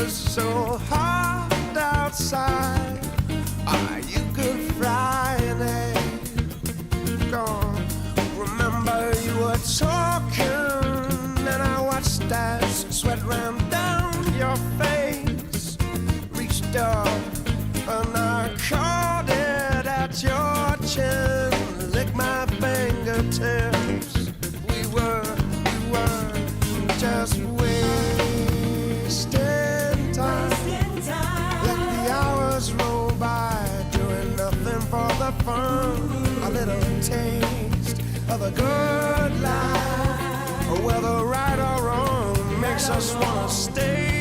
was so hot outside. Are you Good Friday? Gone. Remember you were talking, and I watched as sweat ran down your face. Reached up and I caught it at your chin. Licked my fingertips. We were just wasting time. Let the hours roll by, doing nothing for the fun. A little taste of a good life, whether right or wrong, makes us wanna stay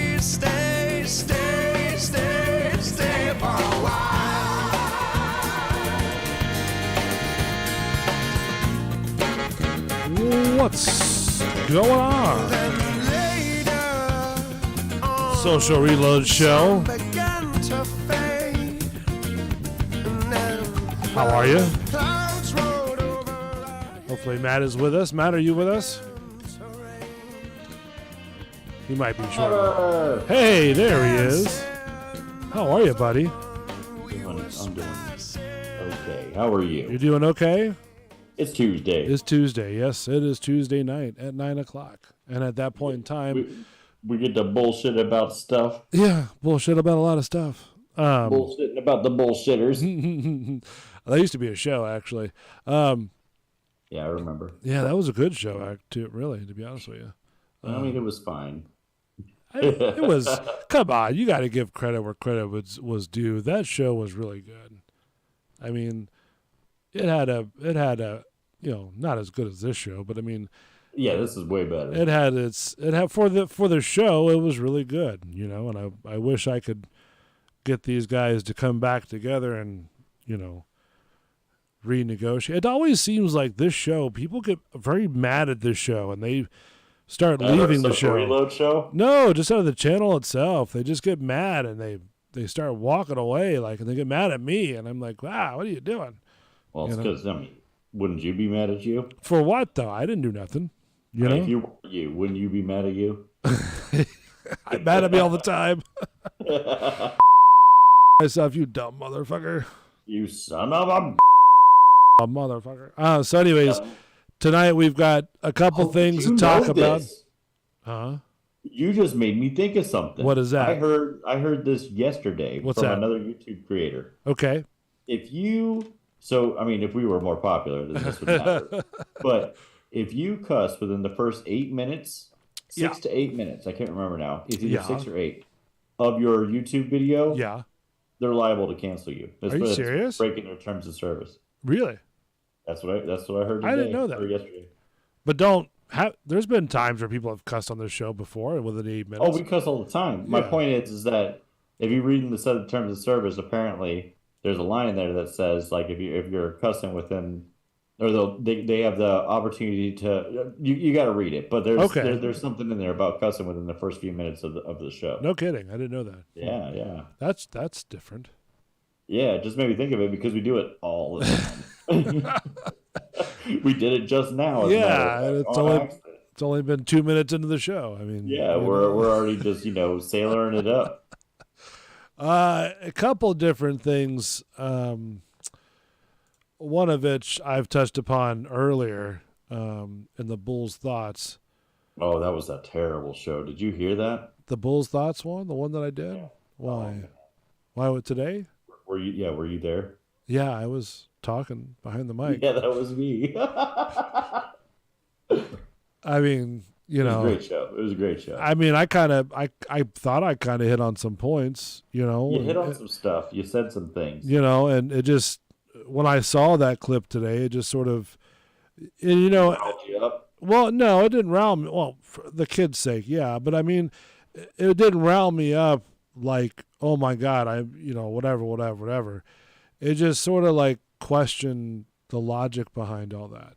for a while. What's going on? Social Reload Show. How are you? Hopefully Matt is with us. Matt, are you with us? He might be short. Hey, there he is. How are you, buddy? I'm doing okay. How are you? You're doing okay? It's Tuesday. It's Tuesday. Yes, it is Tuesday night at 9 o'clock. And at that point in time... We get to bullshit about stuff. Yeah, bullshit about a lot of stuff. Bullshitting about the bullshitters. That used to be a show, actually. Yeah, I remember. Yeah, that was a good show, really, to be honest with you. I mean, it was fine. It was. Come on, you got to give credit where credit was due. That show was really good. I mean, it had a, not as good as this show, but I mean, yeah, this is way better. It had for the show, it was really good, and I wish I could get these guys to come back together and, renegotiate. It always seems like this show, people get very mad at this show and they start leaving the show. Reload show? No, just out of the channel itself. They just get mad and they start walking away, and they get mad at me, and I'm like, wow, what are you doing? Well, it's because, wouldn't you be mad at you? For what, though? I didn't do nothing. If you were you, wouldn't you be mad at you? I'm mad at me all the time. Myself, you dumb motherfucker. You son of a motherfucker. So anyways, tonight we've got a couple things to talk about. Huh? You just made me think of something. What is that? I heard this yesterday from another YouTube creator. Okay. If we were more popular, then this would matter. But if you cuss within the first 8 minutes, 6 to 8 minutes, I can't remember now. It's either 6 or 8 of your YouTube video. Yeah. They're liable to cancel you. Are you serious? Breaking their terms of service. Really? That's what I heard today. I didn't know that. Or yesterday. But there's been times where people have cussed on this show before within 8 minutes. Oh, we cuss all the time. My point is that if you read in the set of terms of service, apparently there's a line in there that says, if you're cussing within, or they have the opportunity to, you got to read it. But there's something in there about cussing within the first few minutes of the show. No kidding, I didn't know that. Yeah. That's different. Yeah, it just made me think of it because we do it all the time. We did it just now. Yeah, it's only been 2 minutes into the show. I mean, yeah, we're already just sailoring it up. A couple different things. One of which I've touched upon earlier in the Bulls Thoughts. Oh, that was a terrible show. Did you hear that? The Bulls Thoughts one, the one that I did. Yeah. Why? Why today? Were you there? Yeah, I was talking behind the mic. Yeah, that was me. I mean, it was a great show. It was a great show. I mean, I thought I kind of hit on some points, You hit on some stuff. You said some things. And it just, when I saw that clip today, it just sort of, riled you up? Well, no, it didn't rile me. Well, for the kid's sake, yeah. But I mean, it didn't rile me up like, oh my God, whatever. It just sort of questioned the logic behind all that,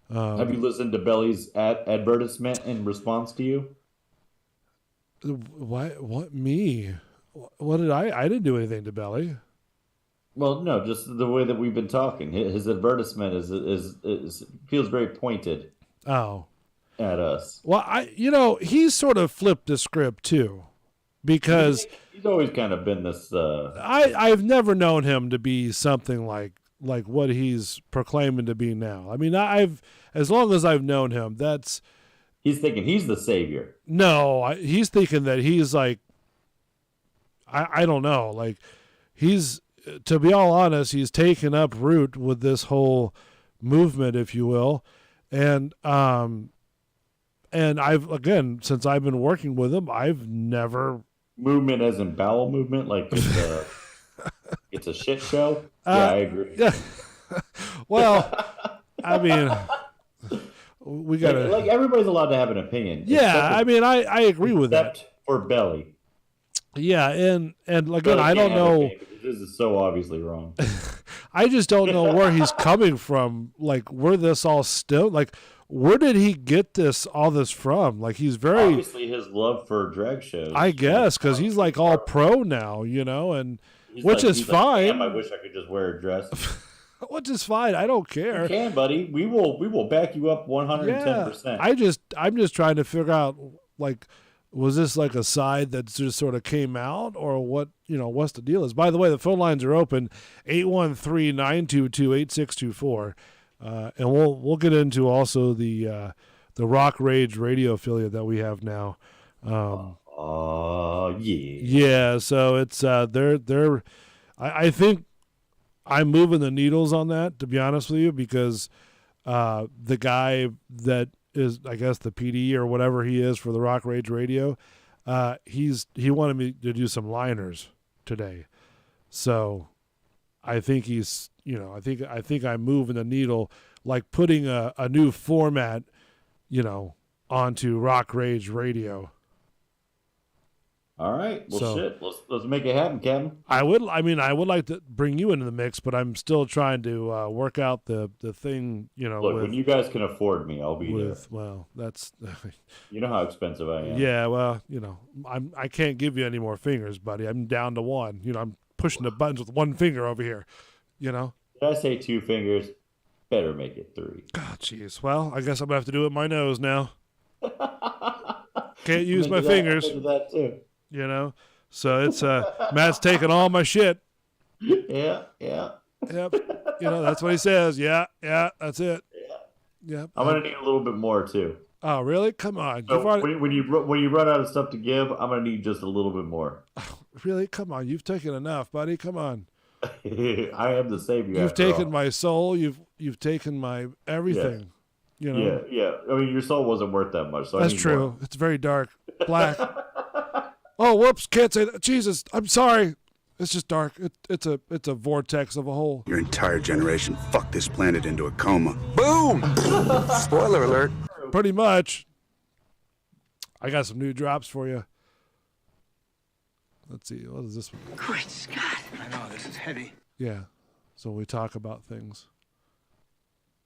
Have you listened to Belly's advertisement in response to you? What me? What did I didn't do anything to Belly. Well, no, just the way that we've been talking. His advertisement is feels very pointed. Oh. At us. Well, he sort of flipped the script too. because he's always kind of been this. I've never known him to be something like what he's proclaiming to be now. I mean, as long as I've known him, he's thinking he's the savior. No, he's thinking that he's like, I don't know, like he's, to be all honest, he's taken up root with this whole movement, if you will, and I've, again, since I've been working with him, I've never movement as in bowel movement, like it's a shit show. Yeah, I agree. Yeah. Well, I mean, we gotta like everybody's allowed to have an opinion. Yeah, I mean, I agree with that. Except for Belly. Yeah, and again, I don't know. This is so obviously wrong. I just don't know where he's coming from. Like, where this all still, like, where did he get all this from? Like, he's very obviously his love for drag shows. I guess because he's like all pro now, and which is fine. Damn, I wish I could just wear a dress. Which is fine. I don't care. You can, buddy. We will back you up 110%. Yeah, I'm just trying to figure out, like, was this like a side that just sort of came out, or what? What's the deal is? By the way, the phone lines are open, 813-922-8624, and we'll get into also the Rock Rage radio affiliate that we have now. Yeah. Yeah. So it's they're I think I'm moving the needles on that, to be honest with you, because the guy that is, I guess, the PD or whatever he is for the Rock Rage Radio, he wanted me to do some liners today. So I think he's, I think I'm moving the needle, like putting a new format, onto Rock Rage Radio. All right. Well, shit. Let's make it happen, Kevin. I would like to bring you into the mix, but I'm still trying to work out the thing. Look, when you guys can afford me, I'll be there. Well, that's. You know how expensive I am. Yeah. Well, I can't give you any more fingers, buddy. I'm down to one. I'm pushing the buttons with one finger over here. Did I say 2 fingers? Better make it 3. God, jeez. Well, I guess I'm gonna have to do it with my nose now. Can't use my fingers. I that too. So it's Matt's taking all my shit. Yeah. Yep. That's what he says. Yeah, that's it. Yep. I'm gonna need a little bit more too. Oh, really? Come on. So when you run out of stuff to give, I'm gonna need just a little bit more. Oh, really? Come on. You've taken enough, buddy. Come on. I am the savior. You've taken my soul. You've taken my everything. Yeah. I mean, your soul wasn't worth that much. So that's true. More. It's very dark, black. Oh, whoops! Can't say that. Jesus, I'm sorry. It's just dark. It's a vortex of a hole. Your entire generation fucked this planet into a coma. Boom! Spoiler alert. Pretty much. I got some new drops for you. Let's see. What is this one? Great Scott! I know this is heavy. Yeah. So we talk about things.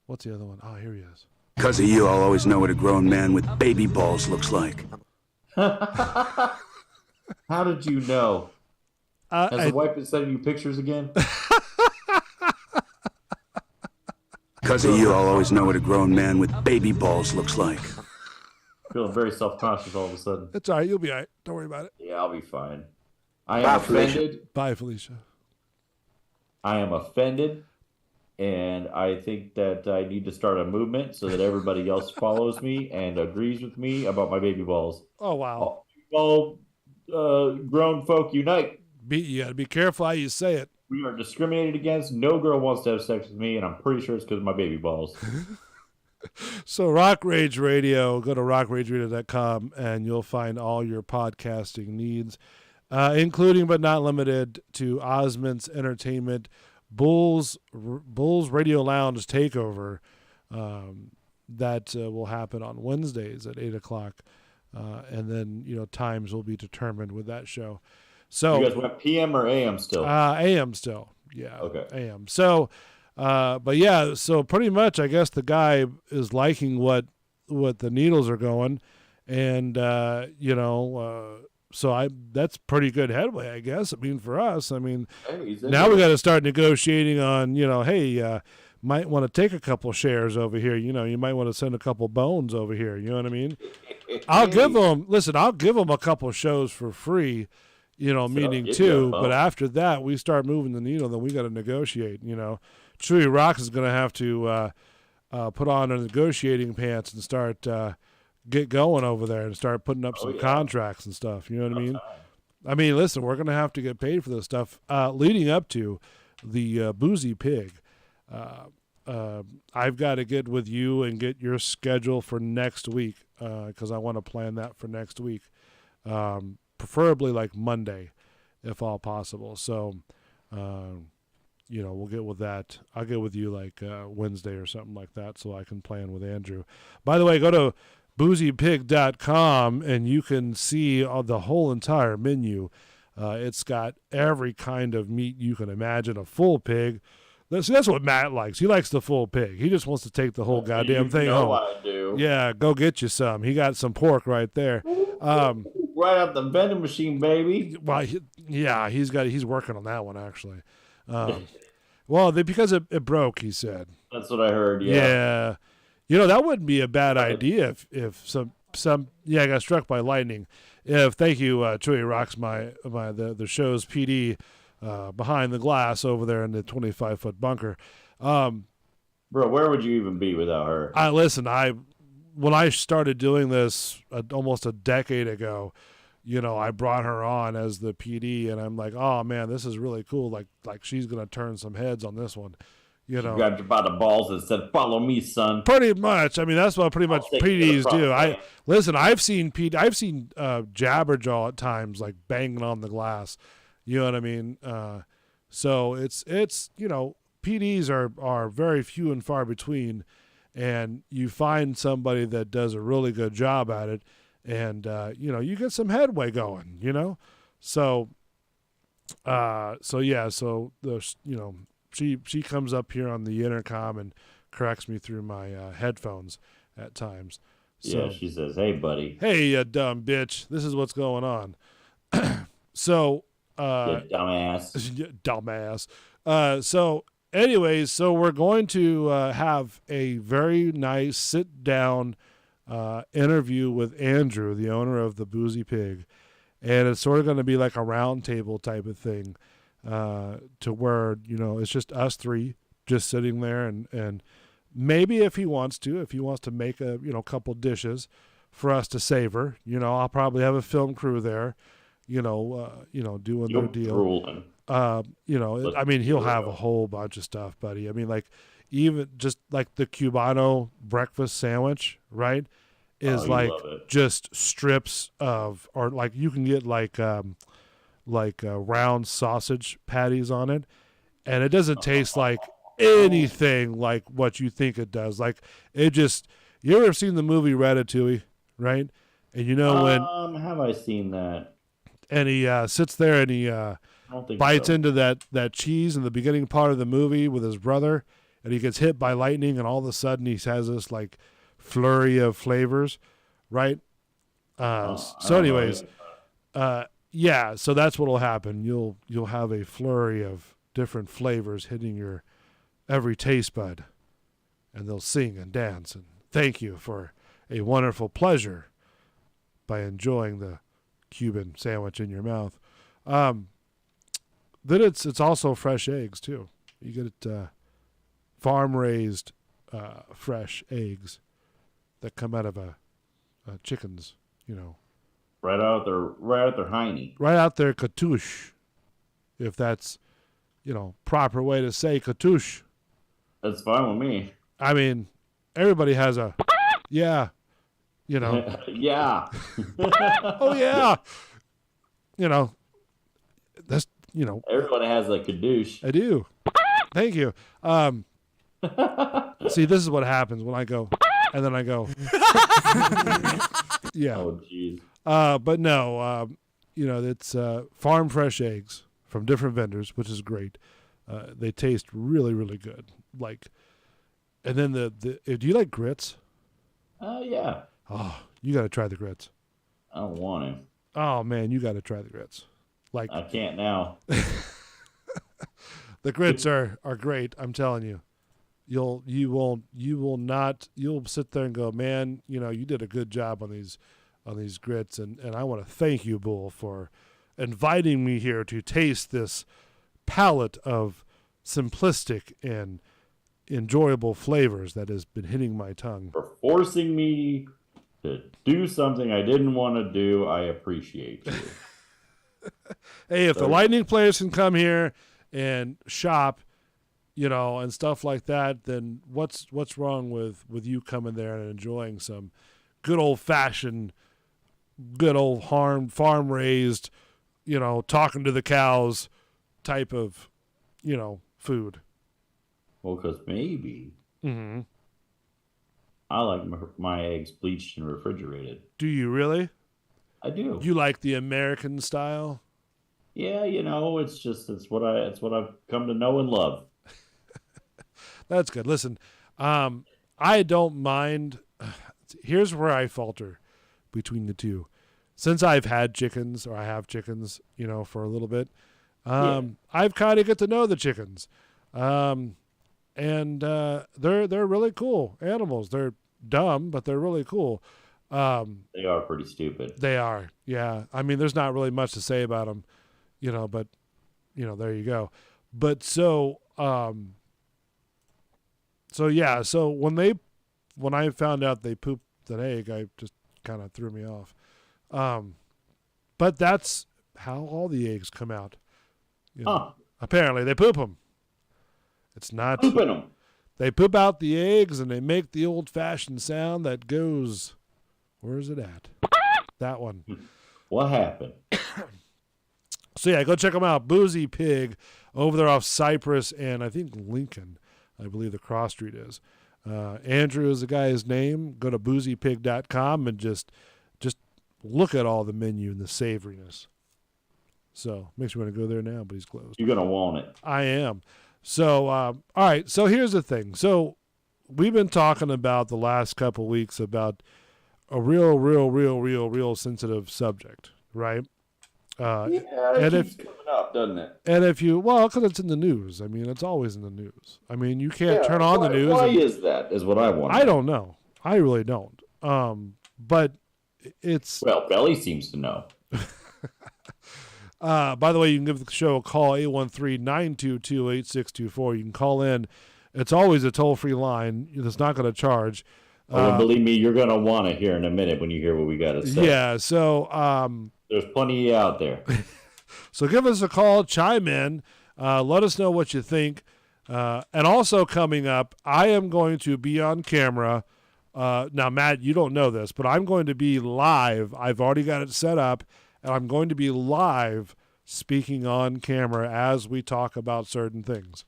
What's the other one? Oh, here he is. Because of you, I'll always know what a grown man with baby balls looks like. How did you know? Has the wife been sending you pictures again? Because of you, I'll always know what a grown man with baby balls looks like. Feeling very self-conscious all of a sudden. It's all right. You'll be all right. Don't worry about it. Yeah, I'll be fine. I am offended. Bye, Felicia. I am offended, and I think that I need to start a movement so that everybody else follows me and agrees with me about my baby balls. Oh, wow. All grown folk unite. You got to be careful how you say it. We are discriminated against. No girl wants to have sex with me, and I'm pretty sure it's because of my baby balls. So Rock Rage Radio, go to rockrageradio.com, and you'll find all your podcasting needs, including but not limited to Osmond's Entertainment Bulls Radio Lounge Takeover that will happen on Wednesdays at 8 o'clock. And then, times will be determined with that show. So you guys went PM or AM still? AM still. Yeah. Okay. AM. So, but yeah, so pretty much, I guess the guy is liking what the needles are going, and so that's pretty good headway, I guess. I mean, for us, now we got to start negotiating on, hey, might want to take a couple shares over here. You might want to send a couple bones over here. You know what I mean? I'll give them a couple shows for free, meaning two. But after that, we start moving the needle. Then we got to negotiate. Chewy Rocks is going to have to put on her negotiating pants and start get going over there and start putting up some contracts and stuff. You know what I mean? I mean, listen, we're going to have to get paid for this stuff. Leading up to the Boozy Pig, I've got to get with you and get your schedule for next week because I want to plan that for next week, preferably like Monday, if all possible. So, we'll get with that. I'll get with you like Wednesday or something like that so I can plan with Andrew. By the way, go to boozypig.com and you can see the whole entire menu. It's got every kind of meat you can imagine, a full pig. That's what Matt likes. He likes the full pig. He just wants to take the whole goddamn thing home. I do. Yeah, go get you some. He got some pork right there. Right out the vending machine, baby. Well, he's working on that one actually. Because it broke, he said. That's what I heard. Yeah. That wouldn't be a bad idea if some I got struck by lightning. Thank you, Chewy Rocks, the show's PD behind the glass over there in the 25-foot bunker. Bro, where would you even be without her? When I started doing this almost a decade ago, I brought her on as the PD, and I'm like, oh man, this is really cool. Like she's gonna turn some heads on this one. She grabbed you by the balls and said, "Follow me, son." Pretty much. I mean, that's what pretty much PDs do. I've seen Jabberjaw at times like banging on the glass. You know what I mean? So it's PDs are very few and far between, and you find somebody that does a really good job at it, and you get some headway going. So She comes up here on the intercom and corrects me through my headphones at times. So, yeah, she says, "Hey, buddy." Hey, you dumb bitch. This is what's going on. So, dumbass. Dumbass. So we're going to have a very nice sit-down interview with Andrew, the owner of the Boozy Pig. And it's sort of going to be like a round table type of thing. To where, it's just us three just sitting there and maybe if he wants to make a, couple dishes for us to savor, I'll probably have a film crew there, doing their deal. I mean, he'll have a whole bunch of stuff, buddy. I mean, like even just like the Cubano breakfast sandwich, right? Is just strips of, or like you can get like round sausage patties on it, and it doesn't taste like anything like what you think it does. Like it just, you ever seen the movie Ratatouille, right? And when have I seen that? And he sits there and he bites into that cheese in the beginning part of the movie with his brother, and he gets hit by lightning, and all of a sudden he has this like flurry of flavors, right? Yeah, so that's what'll happen. You'll have a flurry of different flavors hitting your every taste bud, and they'll sing and dance and thank you for a wonderful pleasure by enjoying the Cuban sandwich in your mouth. Then it's also fresh eggs too. You get farm raised fresh eggs that come out of a chicken's, Right out their hiney. Right out their katouche, if that's, proper way to say katouche. That's fine with me. I mean, everybody has a, yeah, yeah. Oh yeah. That's, Everybody has a kadoosh. I do. Thank you. See, this is what happens when I go, and then I go. Yeah. Oh, jeez. But no, it's farm fresh eggs from different vendors, which is great. They taste really, really good. And then do you like grits? Yeah. Oh, you got to try the grits. I don't want to. Oh man, you got to try the grits. I can't now. The grits are great. I'm telling you. you will not, you'll sit there and go, man, you did a good job on these grits, and I want to thank you, Bull, for inviting me here to taste this palette of simplistic and enjoyable flavors that has been hitting my tongue. For forcing me to do something I didn't want to do, I appreciate you. Hey, if the Lightning players can come here and shop, and stuff like that, then what's wrong with you coming there and enjoying some good old fashioned, good old farm raised, talking to the cows type of, food. Well, because maybe Mm-hmm. I like my eggs bleached and refrigerated. Do you really? I do. You like the American style? Yeah, it's what I've come to know and love. That's good. Listen, I don't mind. Here's where I falter between the two. Since I've had chickens, or I have chickens, for a little bit, I've kind of get to know the chickens. And they're really cool animals. They're dumb, but they're really cool. They are pretty stupid. They are, yeah. I mean, there's not really much to say about them, but there you go. But so yeah. So when I found out they pooped an egg, I just kind of threw me off. But that's how all the eggs come out. Apparently, they poop them. It's not Pooping them. They poop out the eggs and they make the old-fashioned sound that goes. Where is it at? That one. What happened? So yeah, go check them out. Boozy Pig over there off Cypress and I think Lincoln, I believe the cross street is. Andrew is the guy's name. Go to boozypig.com and just look at all the menu and the savoriness. So makes me want to go there now, but he's closed. You're gonna want it. I am. So all right. So here's the thing. So we've been talking about the last couple weeks about a real sensitive subject, right? It keeps coming up, doesn't it? And if you, because it's in the news. I mean, it's always in the news. I mean, you can't turn on the news. Why is that? Is what I want. I don't know. I really don't. But it's. Well, Belly seems to know. By the way, you can give the show a call, 813-922-8624. You can call in. It's always a toll-free line. It's not going to charge. Believe me, you're going to want to hear in a minute when you hear what we got to say. Yeah, so... there's plenty out there. So give us a call, chime in, let us know what you think. And also coming up, I am going to be on camera. Now, Matt, you don't know this, but I'm going to be live. I've already got it set up, and I'm going to be live speaking on camera as we talk about certain things.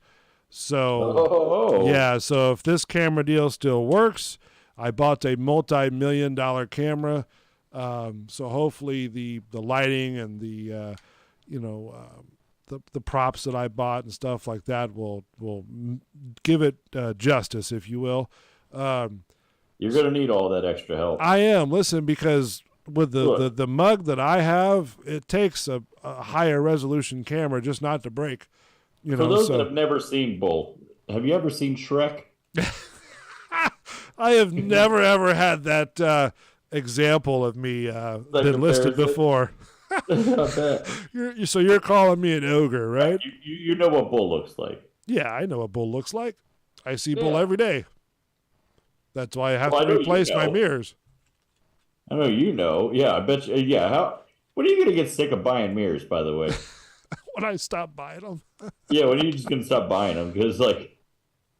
So, yeah, so if this camera deal still works, I bought a multi-million-dollar camera. So hopefully the lighting and the props that I bought and stuff like that will give it justice, if you will. You're going to need all that extra help. I am. Listen, because with the mug that I have, it takes a higher resolution camera just not to break. For those that have never seen Bull, have you ever seen Shrek? I have never ever had that example of me been listed before. So you're calling me an ogre, right? You know what Bull looks like. Yeah, I know what Bull looks like. I see Bull every day. That's why I have to replace my mirrors. I know you know. Yeah, I bet you. Yeah, when are you going to get sick of buying mirrors, by the way? When I stop buying them. Yeah, when are you just going to stop buying them? Because,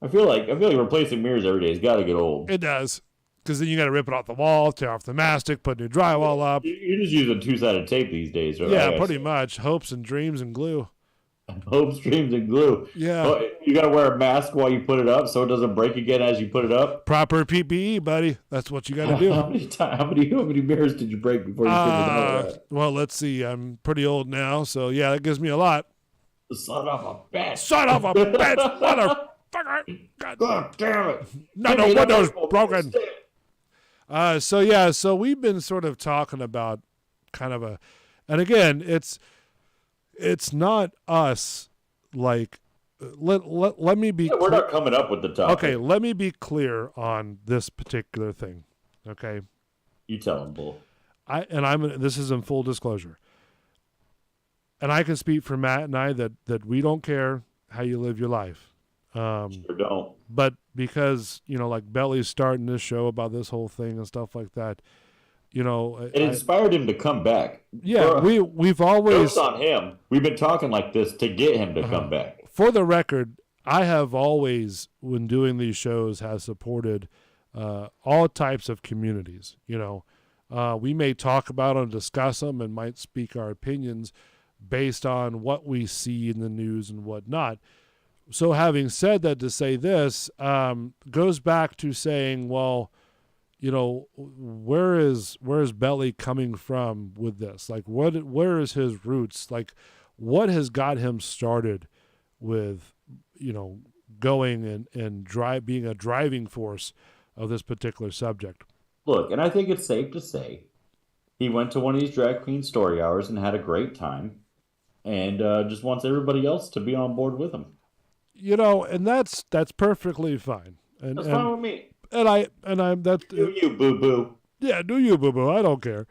I feel like replacing mirrors every day has got to get old. It does. Because then you got to rip it off the wall, tear off the mastic, put new drywall up. You're just using two-sided tape these days, right? Yeah, pretty much. Hopes and dreams and glue. Hopes, dreams, and glue. Yeah. Oh, you got to wear a mask while you put it up so it doesn't break again as you put it up? Proper PPE, buddy. That's what you got to do. How many mirrors did you break before you put it up? Well, let's see. I'm pretty old now, so yeah, that gives me a lot. Son of a bitch. Son of a bitch, motherfucker. God damn it. No window's broken. So we've been sort of talking about kind of and again, it's not us let me be. We're not coming up with the topic. Okay, let me be clear on this particular thing. Okay, You tell him, Bull. This is in full disclosure. And I can speak for Matt and I that we don't care how you live your life. Sure don't. But because, like Belly's starting this show about this whole thing and stuff like that, it inspired him to come back. Yeah, we've always jokes on him. We've been talking like this to get him to come back. For the record, I have always, when doing these shows, have supported all types of communities. We may talk about them, discuss them, and might speak our opinions based on what we see in the news and whatnot. So having said that, to say this goes back to saying, well, where is Belly coming from with this? Like, where is his roots? Like, what has got him started with, going and being a driving force of this particular subject? Look, and I think it's safe to say he went to one of these drag queen story hours and had a great time, and just wants everybody else to be on board with him. And that's perfectly fine. And, that's fine with me. And I'm that. Do you, boo boo? Yeah, do you, boo boo? I don't care.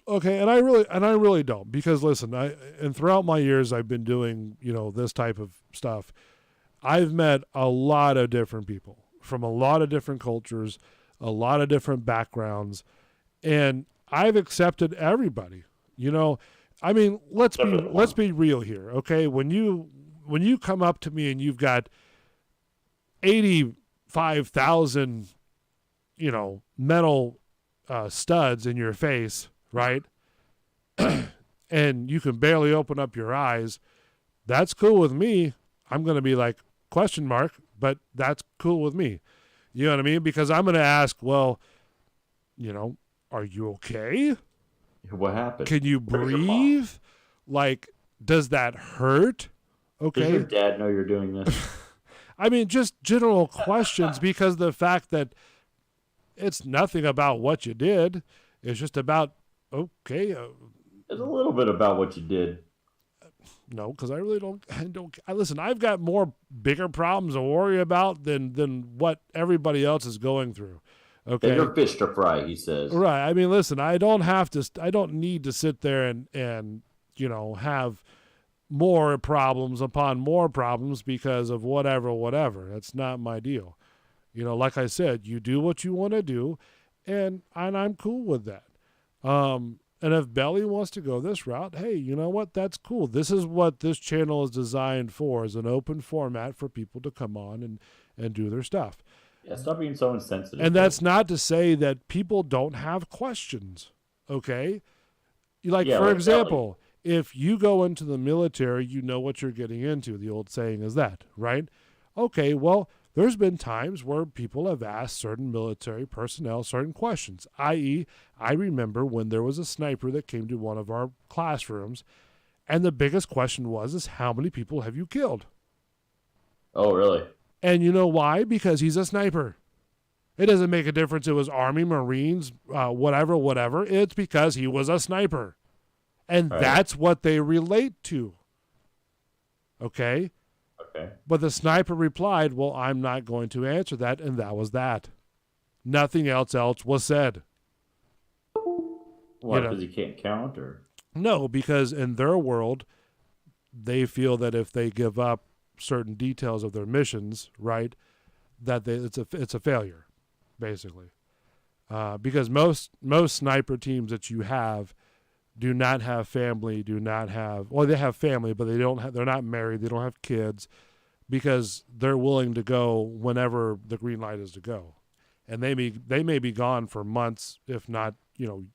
Okay, and I really don't, because listen, and throughout my years I've been doing this type of stuff. I've met a lot of different people from a lot of different cultures, a lot of different backgrounds, and I've accepted everybody. Let's be real here, okay? When you come up to me and you've got 85,000, metal studs in your face, right? And you can barely open up your eyes, that's cool with me. I'm going to be like, question mark, but that's cool with me. You know what I mean? Because I'm going to ask, well, are you okay? What happened? Can you breathe? Like, does that hurt? Okay. Does your dad know you're doing this? I mean, just general questions, because the fact that it's nothing about what you did. It's just about, okay. It's a little bit about what you did. No, because I really don't. Listen, I've got more bigger problems to worry about than what everybody else is going through. Okay, and your fish to fry, he says. Right. I mean, listen, I don't need to sit there and have more problems upon more problems because of whatever. That's not my deal. Like I said, you do what you want to do, and I'm cool with that. And if Belly wants to go this route, hey, you know what? That's cool. This is what this channel is designed for, is an open format for people to come on and do their stuff. Yeah, stop being so insensitive. And that's not to say that people don't have questions, okay? For example, if you go into the military, you know what you're getting into. The old saying is that, right? Okay, well, there's been times where people have asked certain military personnel certain questions, i.e., I remember when there was a sniper that came to one of our classrooms, and the biggest question was how many people have you killed? Oh, really? And you know why? Because he's a sniper. It doesn't make a difference. It was Army, Marines, whatever. It's because he was a sniper. And that's what they relate to. Okay? Okay. But the sniper replied, well, I'm not going to answer that, and that was that. Nothing else was said. Why? Because he can't count, or? No, because in their world, they feel that if they give up certain details of their missions, right, that it's a failure, basically. Because most sniper teams that you have do not have family, they have family, but they're not married, they don't have kids, because they're willing to go whenever the green light is to go. And they may be gone for months, if not,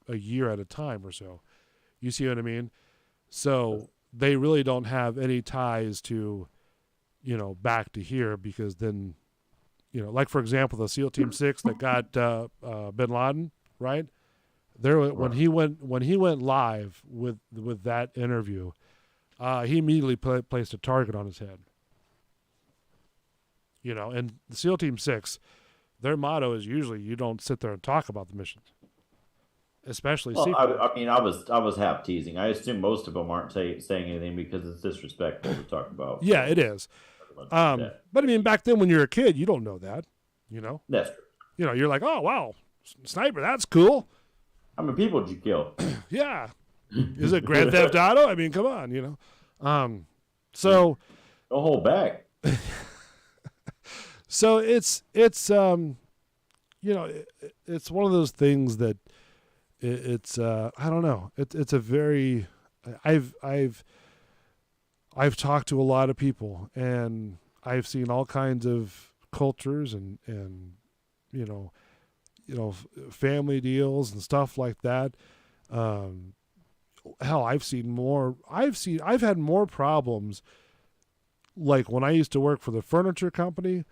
a year at a time or so. You see what I mean? So they really don't have any ties to, back to here, because then, like for example, the SEAL Team 6 that got Bin Laden, right? When he went live with that interview, he immediately placed a target on his head. And the SEAL Team 6, their motto is usually you don't sit there and talk about the missions, especially. Well, I was half teasing. I assume most of them aren't saying anything because it's disrespectful to talk about. Yeah, it is. But I mean, back then when you're a kid, you don't know that, you know. That's true. You know, you're like, oh wow, sniper, that's cool. How many people did you kill? Yeah, is it Grand Theft Auto? I mean, come on, you know. So Don't hold back. so it's you know, it's one of those things that it's I don't know. It's a very I've talked to a lot of people, and I've seen all kinds of cultures and you know family deals and stuff like that. Hell, I've had more problems, like when I used to work for the furniture company,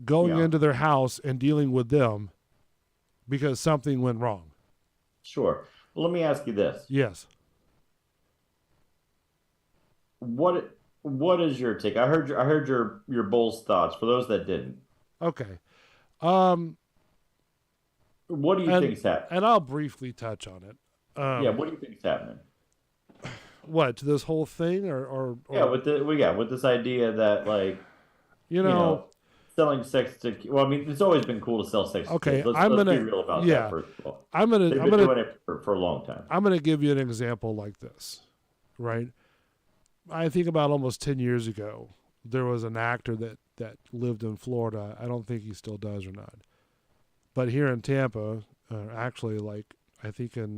going into their house and dealing with them because something went wrong. Sure. Well, let me ask you this. Yes. What is your take? I heard your Bulls thoughts. For those that didn't, Okay. what do you think's happening? And I'll briefly touch on it. Yeah, what do you think's happening? What, to this whole thing or Yeah, with this idea that, like, you know selling sex to, well, I mean, it's always been cool to sell sex to okay, kids. Let's I'm gonna be real about yeah, that first of all. I'm They've been gonna doing it for a long time. I'm gonna give you an example like this, right? I think about almost 10 years ago, there was an actor that lived in Florida. I don't think he still does or not. But here in Tampa, actually, like, I think in,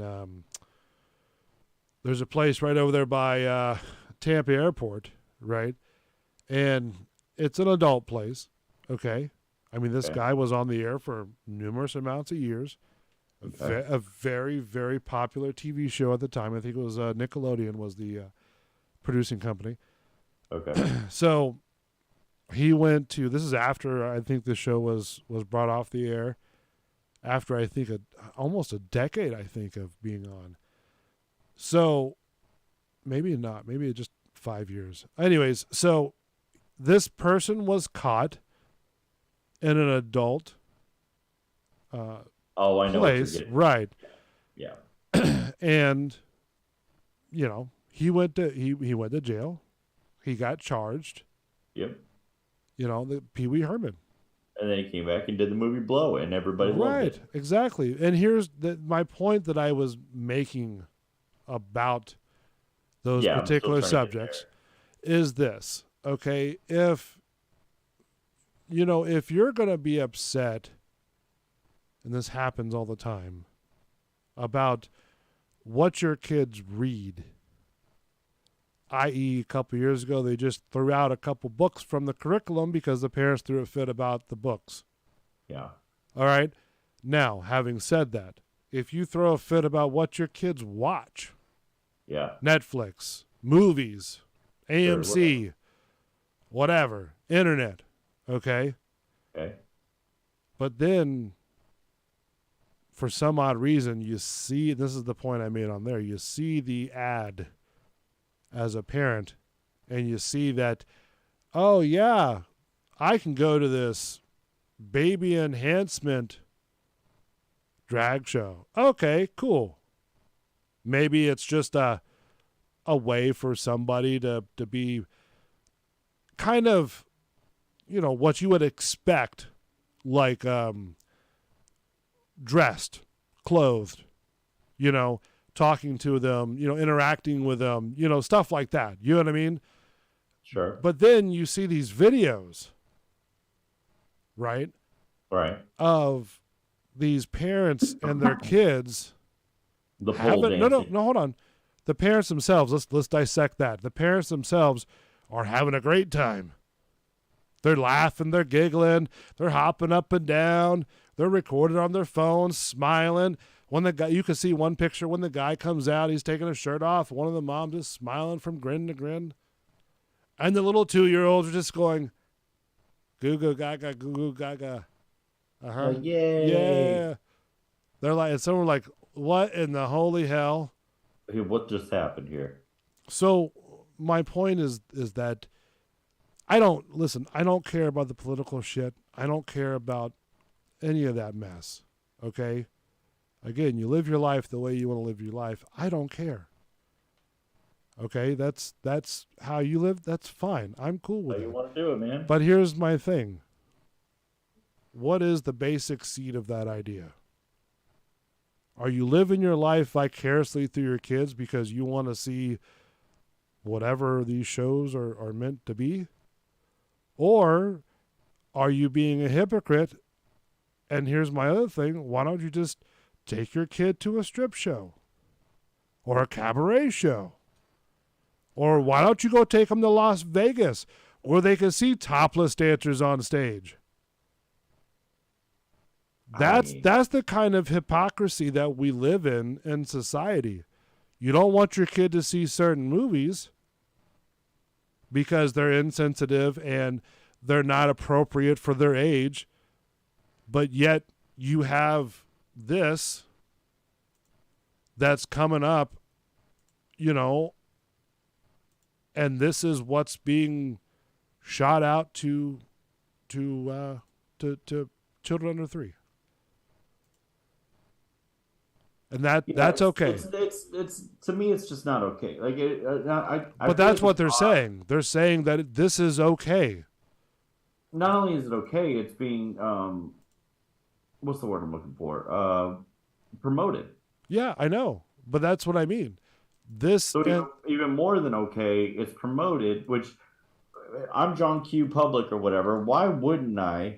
there's a place right over there by Tampa Airport, right? And it's an adult place, okay? I mean, this guy was on the air for numerous amounts of years. A very, very popular TV show at the time. I think it was Nickelodeon was the producing company. Okay. So he went to, this is after I think the show was brought off the air, after I think almost a decade, I think, of being on. So maybe not, maybe just 5 years. Anyways, so this person was caught in an adult I know what you're place, getting. right? Yeah. And you know, he went to jail. He got charged. Yep. You know, the Pee Wee Herman. And then he came back and did the movie Blow, and everybody loved it. Exactly. And here's my point that I was making about those particular subjects is this. Okay, if you're going to be upset, and this happens all the time, about what your kids read, i.e. a couple years ago, they just threw out a couple books from the curriculum because the parents threw a fit about the books. Yeah. All right. Now, having said that, if you throw a fit about what your kids watch, yeah, Netflix, movies, AMC, whatever, internet, okay? Okay. But then, for some odd reason, you see, this is the point I made on there, you see the ad as a parent, and you see that, oh yeah, I can go to this baby enhancement drag show. Okay, cool. Maybe it's just a way for somebody to be kind of, what you would expect, like dressed, clothed, talking to them, interacting with them, stuff like that. You know what I mean? Sure. But then you see these videos, right? Right. Of these parents and their kids. The pole dancing. No, hold on. The parents themselves, let's dissect that. The parents themselves are having a great time. They're laughing, they're giggling, they're hopping up and down, they're recording on their phones, smiling. When the guy, you can see one picture when the guy comes out, he's taking his shirt off. One of the moms is smiling from grin to grin. And the little 2-year-olds are just going, goo goo gaga, goo goo gaga. Uh-huh. Yay. Yeah. They're like, and someone like, what in the holy hell? Hey, what just happened here? So my point is that I don't care about the political shit. I don't care about any of that mess. Okay? Again, you live your life the way you want to live your life. I don't care. Okay, that's how you live. That's fine. I'm cool with How you it. want to do it, man? But here's my thing. What is the basic seed of that idea? Are you living your life vicariously through your kids because you want to see whatever these shows are meant to be? Or are you being a hypocrite? And here's my other thing. Why don't you just take your kid to a strip show or a cabaret show? Or why don't you go take them to Las Vegas where they can see topless dancers on stage? That's the kind of hypocrisy that we live in society. You don't want your kid to see certain movies because they're insensitive and they're not appropriate for their age, but yet you have this that's coming up, you know, and this is what's being shot out to children under 3. And that's okay. It's to me, it's just not okay. Like, but that's what they're saying. They're saying that this is okay. Not only is it okay, it's being what's the word I'm looking for? Promoted. Yeah, I know, but that's what I mean. Even more than okay, it's promoted. Which I'm John Q. Public or whatever. Why wouldn't I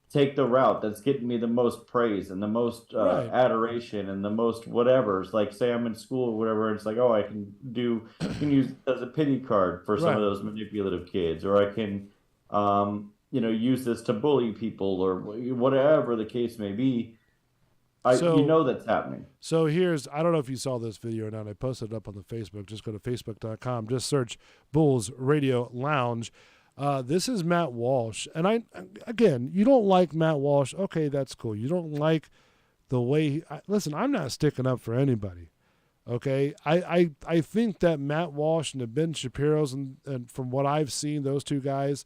take the route that's getting me the most praise and the most adoration and the most whatever? It's like, say I'm in school or whatever, and it's like, oh, I can use it as a pity card for some of those manipulative kids, or I can use this to bully people or whatever the case may be. You know that's happening. So I don't know if you saw this video or not. I posted it up on the Facebook. Just go to facebook.com. Just search Bulls Radio Lounge. This is Matt Walsh. And you don't like Matt Walsh. Okay, that's cool. You don't like the way listen, I'm not sticking up for anybody. Okay? I think that Matt Walsh and the Ben Shapiro's and from what I've seen, those two guys,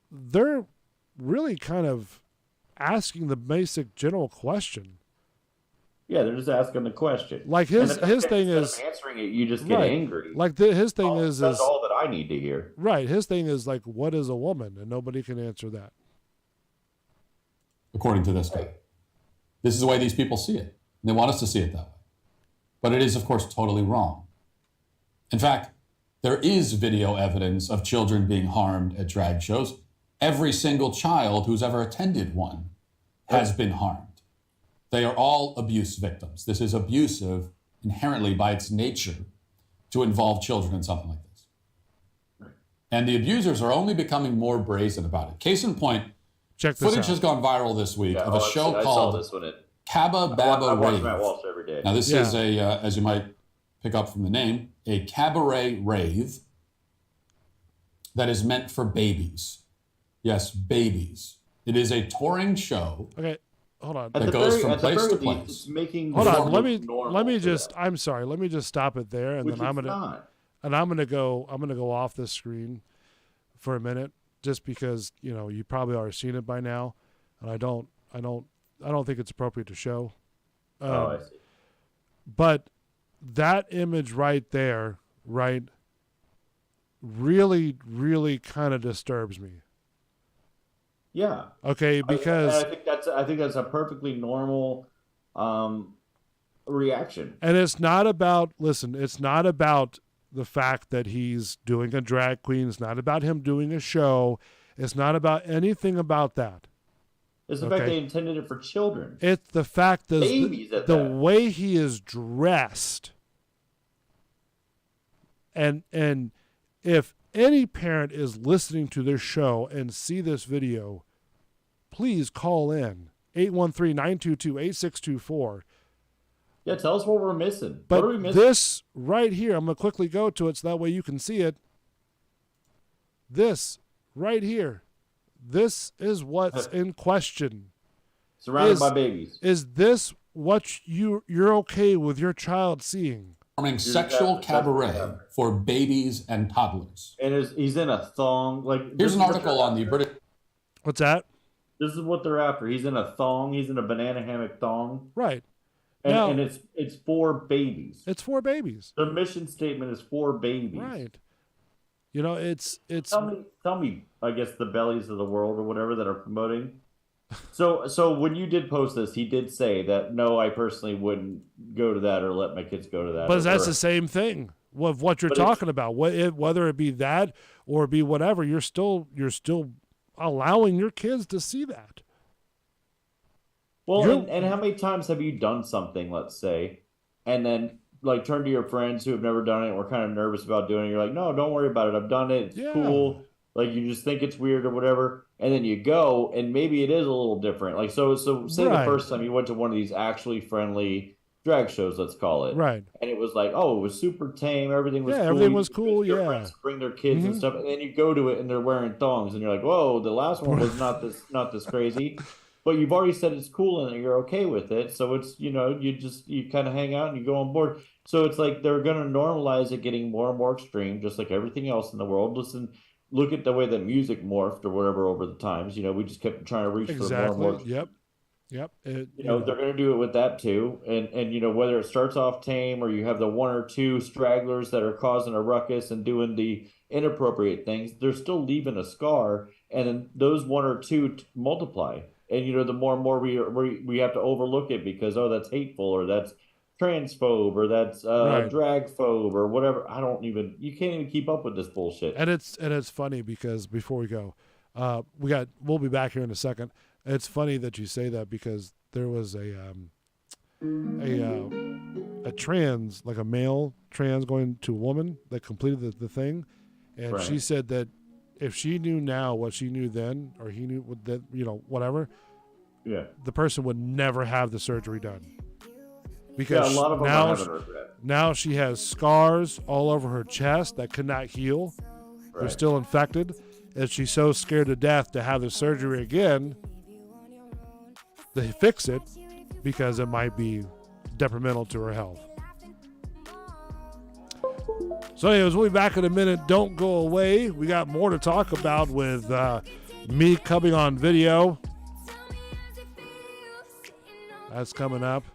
they're really kind of asking the basic general question. Yeah, they're just asking the question. Like his thing is answering it. You just get angry. Like his thing is that's all that I need to hear. Right. His thing is like, what is a woman? And nobody can answer that. According to this guy, this is the way these people see it. They want us to see it that way, but it is, of course, totally wrong. In fact, there is video evidence of children being harmed at drag shows. Every single child who's ever attended one has been harmed. They are all abuse victims. This is abusive inherently by its nature to involve children in something like this. And the abusers are only becoming more brazen about it. Case in point, footage has gone viral this week of a show called Cabba Babba I watch Rave. Matt Walsh every day. Now this is as you might pick up from the name, a cabaret rave that is meant for babies. Yes, babies. It is a touring show. Okay. Hold on. That goes from place to place. Hold on. Let me just. I'm sorry. Let me just stop it there, and then I'm gonna go off this screen for a minute, just because you probably already seen it by now, and I don't think it's appropriate to show. I see. But that image right there, right, really, really kind of disturbs me. Yeah. Okay, because I think that's a perfectly normal reaction. And it's not about the fact that he's doing a drag queen. It's not about him doing a show. It's not about anything about that. It's the fact they intended it for children. It's the fact that the way he is dressed. And if any parent is listening to this show and see this video, please call in 813-922-8624. Yeah, tell us what we're missing. But what are we missing? This right here, I'm going to quickly go to it so that way you can see it. This right here, this is what's in question. Surrounded by babies. Is this what you're okay with your child seeing? Sexual cabaret for babies and toddlers. And he's in a thong. Here's an article on the British. What's that? This is what they're after. He's in a thong. He's in a banana hammock thong. Right. And it's for babies. It's for babies. The mission statement is for babies. Right. You know, it's Tell me, I guess the bellies of the world or whatever that are promoting. So when you did post this, he did say that no, I personally wouldn't go to that or let my kids go to that. But that's the same thing with what you're talking about. Whether it be that or be whatever, you're still allowing your kids to see that. Well, and how many times have you done something, let's say, and then like turn to your friends who have never done it and were kind of nervous about doing it. You're like, no, don't worry about it. I've done it. It's cool. Like you just think it's weird or whatever. And then you go and maybe it is a little different. Like, so say the first time you went to one of these actually friendly drag shows, let's call it. Right. And it was like, oh, it was super tame. Everything was cool. Everything was cool. Your friends bring their kids and stuff. And then you go to it and they're wearing thongs and you're like, whoa, the last one was not this crazy. But you've already said it's cool and you're okay with it. So it's, you kind of hang out and you go on board. So it's like they're going to normalize it getting more and more extreme, just like everything else in the world. Look at the way that music morphed or whatever over the times. We just kept trying to reach for more and more. Yep. They're going to do it with that too. And whether it starts off tame or you have the one or two stragglers that are causing a ruckus and doing the inappropriate things, they're still leaving a scar. And then those one or two multiply. And, the more and more we have to overlook it because, oh, that's hateful or that's transphobe or that's dragphobe or whatever. You can't even keep up with this bullshit. And it's funny because before we go, we'll be back here in a second. It's funny that you say that because there was a trans, like a male trans going to a woman that completed the thing. And she said that if she knew now what she knew then, or he knew that, whatever, the person would never have the surgery done. Because a lot of them now she has scars all over her chest that could not heal. They're still infected. And she's so scared to death to have the surgery again to fix it because it might be detrimental to her health. So anyways, we'll be back in a minute. Don't go away. We got more to talk about with me coming on video. That's coming up.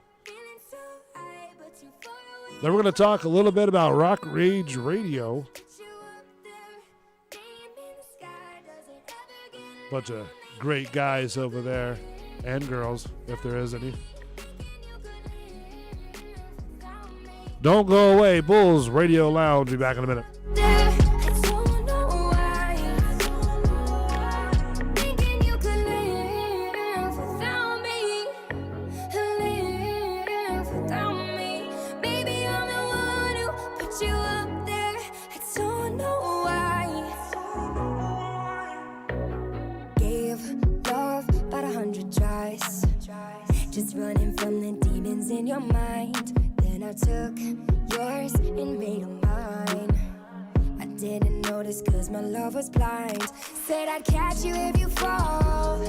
Then we're going to talk a little bit about Rock Rage Radio. Bunch of great guys over there and girls, if there is any. Don't go away. Bulls Radio Lounge. Be back in a minute. Just running from the demons in your mind. Then I took yours and made them mine. I didn't notice cause my love was blind. Said I'd catch you if you fall.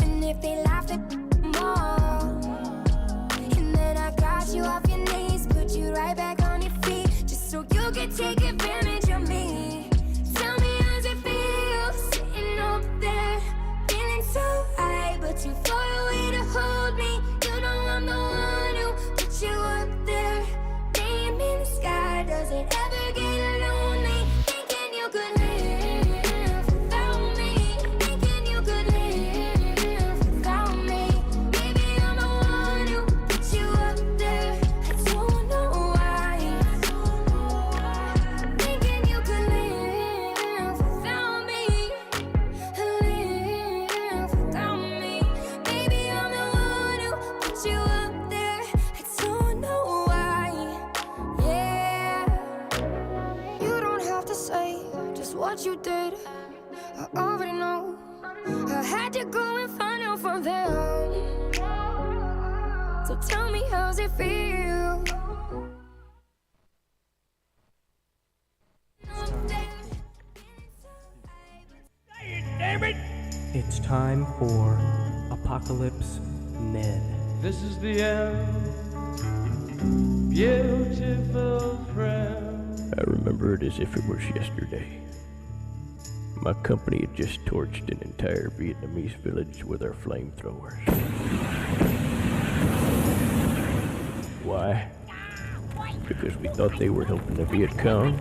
And if they laughed at them all. And then I got you off your knees, put you right back on your feet. Just so you could take advantage of me. Tell me how's it feel sitting up there, feeling so high, but too far away to hold me. You know I'm the one who put you up there. Name in the sky, does it ever get lonely? Thinking you could live without me. Thinking you could live without me. Maybe I'm the one who put you up there. I don't know why. Thinking you could live without me. Live without me. Maybe I'm the one who put you up there. I don't know why. Yeah. You don't have to say just what you did. I already know. I had to go and find out from them. So tell me how's it feel? It's time for Apocalypse Ned. This is the end, beautiful friend. I remember it as if it was yesterday. My company had just torched an entire Vietnamese village with our flamethrowers. why? Because we thought they were helping the Viet Cong?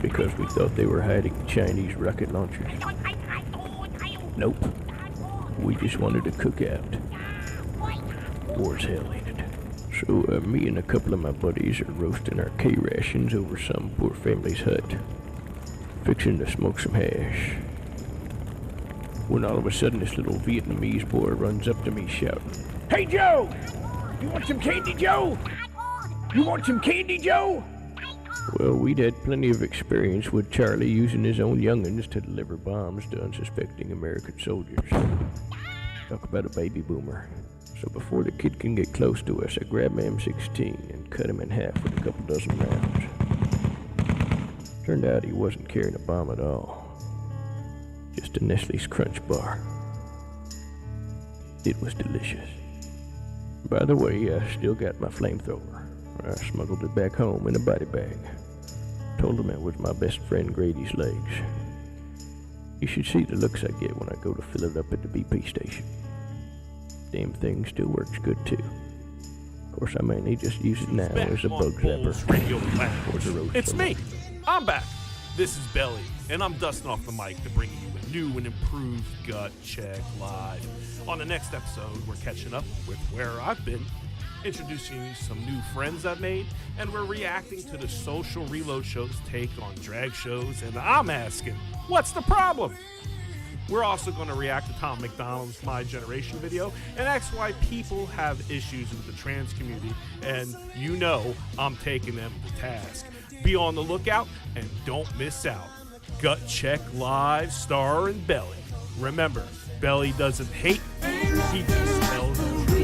Because we thought they were hiding Chinese rocket launchers? Nope. We just wanted a cookout. War's hell, ain't it? So, me and a couple of my buddies are roasting our K-rations over some poor family's hut. Fixing to smoke some hash. When all of a sudden this little Vietnamese boy runs up to me shouting, "Hey, Joe! You want some candy, Joe? You want some candy, Joe?" Well, we'd had plenty of experience with Charlie using his own young'uns to deliver bombs to unsuspecting American soldiers. Talk about a baby boomer. So before the kid can get close to us, I grab my M16 and cut him in half with a couple dozen rounds. Turned out he wasn't carrying a bomb at all. Just a Nestle's Crunch bar. It was delicious. By the way, I still got my flamethrower. I smuggled it back home in a body bag. Told him it was my best friend Grady's legs. You should see the looks I get when I go to fill it up at the BP station. Damn thing still works good too. Of course, I mainly just use it now as a bug zapper. Or to roast It's some. me. I'm back. This is Belly, and I'm dusting off the mic to bring you a new and improved Gut Check Live. On the next episode, we're catching up with where I've been, introducing you some new friends I've made, and we're reacting to the Social Reload Show's take on drag shows, and I'm asking, what's the problem? We're also going to react to Tom McDonald's My Generation video and ask why people have issues with the trans community, and you know I'm taking them to task. Be on the lookout and don't miss out. Gut Check Live, Star and Belly. Remember, Belly doesn't hate, he just tells the truth.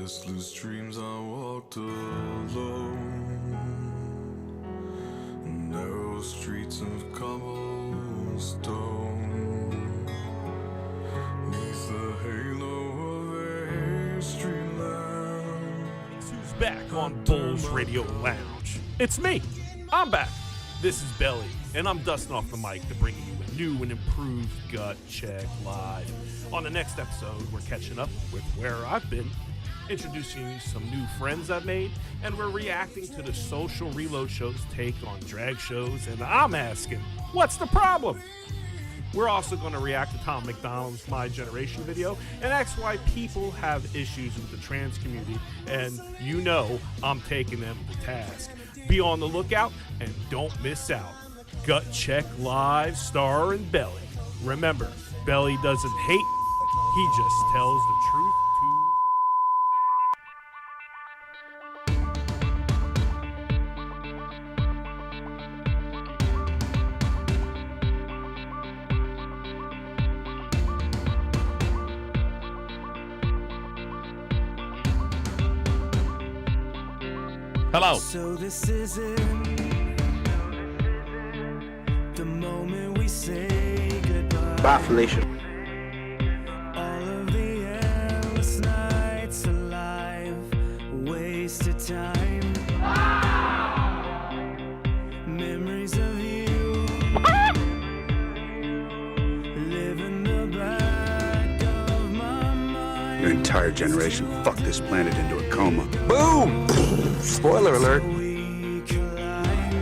restless dreams I walked alone, narrow streets of cobblestone, 'neath the halo of back on Bulls Radio Lounge. It's me. I'm back. This is Belly, and I'm dusting off the mic to bring you a new and improved Gut Check Live. On the next episode, we're catching up with where I've been, introducing you some new friends I've made, and we're reacting to the Social Reload Show's take on drag shows, and I'm asking, what's the problem? We're also going to react to Tom McDonald's My Generation video and ask why people have issues with the trans community, and you know I'm taking them to task. Be on the lookout and don't miss out. Gut Check Live, starring Belly. Remember, Belly doesn't hate, he just tells the truth to Hello. So this isn't the moment we say goodbye. Bye, Felicia. All of the endless nights alive, wasted time. Memories of you live in the back of my mind. Your entire generation fucked this planet into a coma. Boom! Spoiler alert. We collide.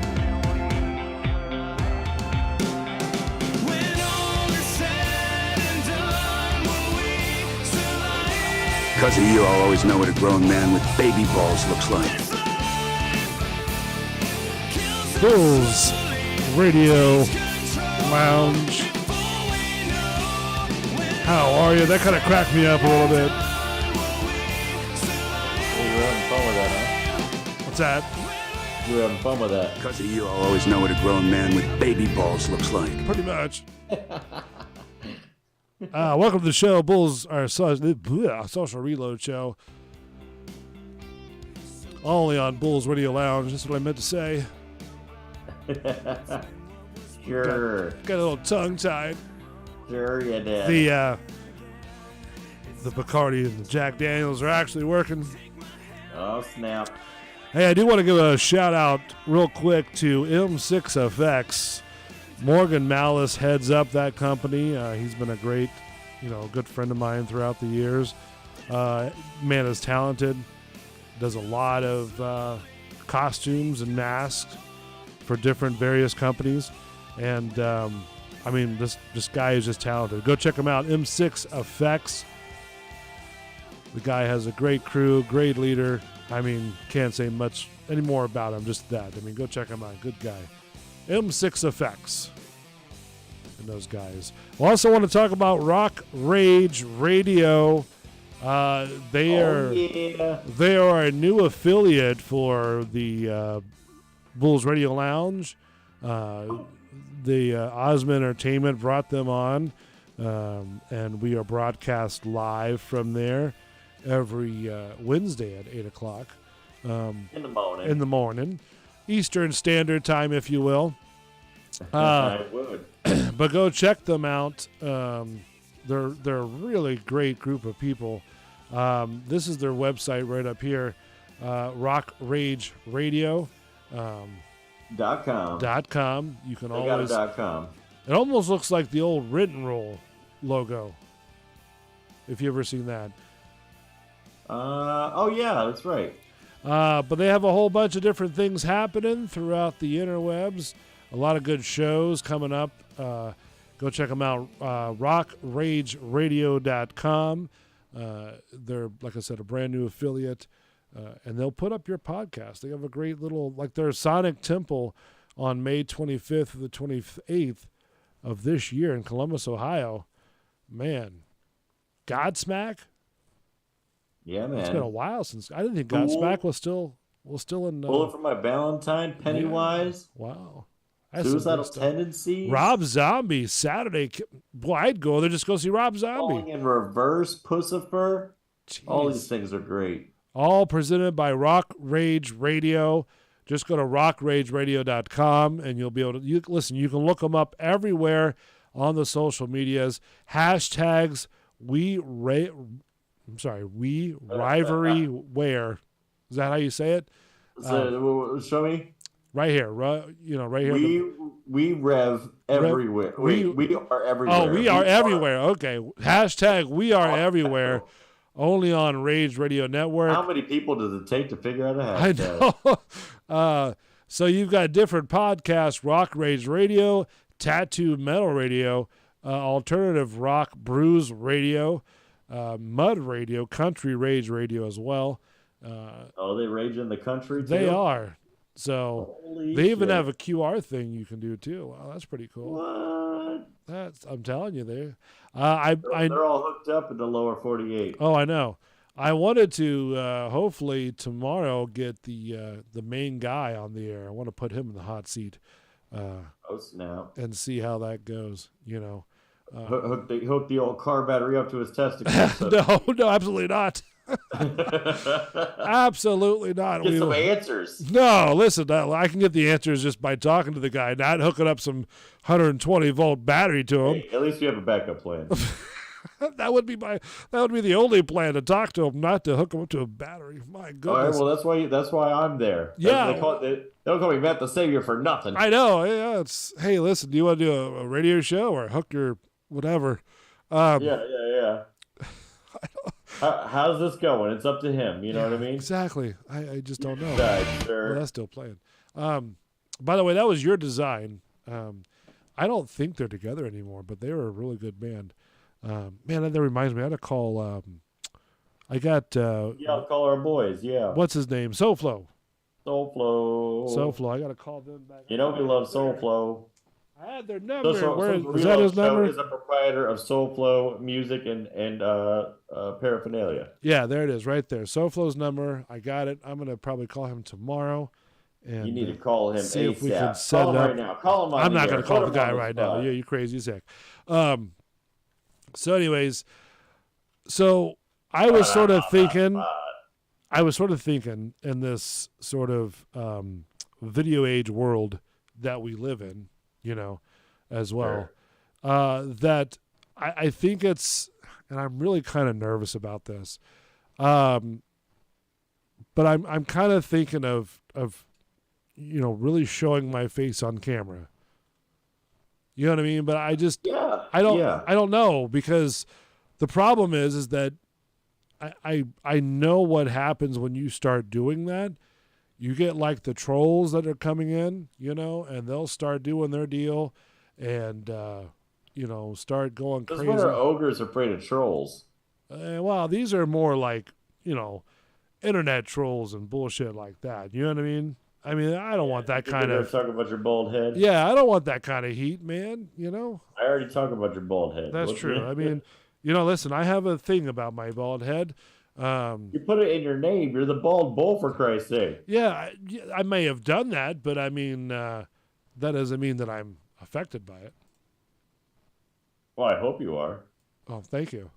When all is said and done, will we survive? Because of you, I'll always know what a grown man with baby balls looks like. Bulls Radio Lounge. How are you? That kind of cracked me up a little bit. You were having fun with that, huh? What's that? You were having fun with that. Because of you, I'll always know what a grown man with baby balls looks like. Pretty much. Welcome to the show, Bulls, our Social Reload Show. Only on Bulls Radio Lounge. That's what I meant to say. Sure. Got a little tongue-tied. Sure you did. The Bacardi and the Jack Daniels are actually working. Oh, snap. Hey, I do want to give a shout out real quick to M6FX. Morgan Malice heads up that company. He's been a great, good friend of mine throughout the years. Man is talented. Does a lot of costumes and masks for different various companies. And, this guy is just talented. Go check him out, M6FX. The guy has a great crew, great leader. Can't say much anymore about him, just that. Go check him out. Good guy. M6FX. And those guys. I also want to talk about Rock Rage Radio. They are a new affiliate for the Bulls Radio Lounge. The Osmond Entertainment brought them on, and we are broadcast live from there every Wednesday at 8 o'clock. In the morning. Eastern Standard Time, if you will. I would. But go check them out. They're a really great group of people. This is their website right up here, Rock Rage Radio. .com. You can always. .com. It almost looks like the old Written Roll logo. If you ever seen that. Oh yeah, that's right. But they have a whole bunch of different things happening throughout the interwebs. A lot of good shows coming up. Go check them out. RockRageRadio.com. They're, like I said, a brand new affiliate. And they'll put up your podcast. They have a great little, like their Sonic Temple on May 25th to the 28th of this year in Columbus, Ohio. Man, Godsmack? Yeah, man. It's been a while since. I didn't think Godsmack was still in. Bullet for My Valentine, Pennywise. Yeah. Wow. Suicidal Tendencies. Rob Zombie, Saturday. Boy, I'd go there just go see Rob Zombie. Falling in Reverse, Pussifer. Jeez. All these things are great. All presented by Rock Rage Radio. Just go to rockrageradio.com and you'll be able to listen. You can look them up everywhere on the social medias. Hashtags we rivalry wear. Is that how you say it? So, show me. Right here, right here. We rev everywhere. We are everywhere. Oh, we are everywhere. Okay. Hashtag we are everywhere. Only on Rage Radio Network. How many people does it take to figure out a I hashtag? know. So you've got different podcasts: Rock Rage Radio, Tattoo Metal Radio, Alternative Rock Brews Radio, Mud Radio, Country Rage Radio as well. They rage in the country too? They are. So Holy they even shit. have a QR thing you can do too. Wow, that's pretty cool. What? I'm telling you, they're They're all hooked up in the lower 48. Oh, I know. I wanted to hopefully tomorrow get the main guy on the air. I want to put him in the hot seat. Oh snap! And see how that goes. You know, hook the old car battery up to his testicles. No, absolutely not. Absolutely not. Get some answers. No, listen, I can get the answers just by talking to the guy, not hooking up some 120 volt battery to him. Hey, at least you have a backup plan. That would be the only plan, to talk to him, not to hook him up to a battery. My goodness. All right, well that's why I'm there. Yeah. They don't call me Matt the Savior for nothing. I know. Yeah, hey, listen, do you want to do a radio show or hook your whatever? Yeah. How's this going? It's up to him. You know what I mean? Exactly. I just don't know. Right, sure. Well, that's still playing. By the way, that was your design. I don't think they're together anymore, but they were a really good band. Man, that reminds me. I had to call. I got. I'll call our boys. Yeah. What's his name? Soulflow. Soulflow. I got to call them back. You know we love Soulflow. I had their number. Is that his number? Is a proprietor of Soulflow music and paraphernalia. Yeah, there it is, right there. Soulflow's number. I got it. I'm gonna probably call him tomorrow. And you need to call him see ASAP. if we can set Call it him up right now. Call him on I'm not the gonna air. call Put the guy him on right now. spot. Yeah, you crazy sick. So, anyways, I was sort of thinking. In this sort of video age world that we live in, you know, as well, that I think it's, and I'm really kind of nervous about this, but I'm kind of thinking of you know, really showing my face on camera. You know what I mean? But I just I don't know, because the problem is that I know what happens when you start doing that. You get like the trolls that are coming in, you know, and they'll start doing their deal and, you know, start going crazy. That's why our ogre's afraid of trolls. Well, these are more like, you know, internet trolls and bullshit like that. You know what I mean? I don't want that kind of... talking about your bald head? Yeah, I don't want that kind of heat, man, you know? I already talked about your bald head. That's true. I mean, you know, listen, I have a thing about my bald head. You put it in your name. You're the bald bull, for Christ's sake. Yeah, I may have done that, but I mean, that doesn't mean that I'm affected by it. Well, I hope you are. Oh, thank you.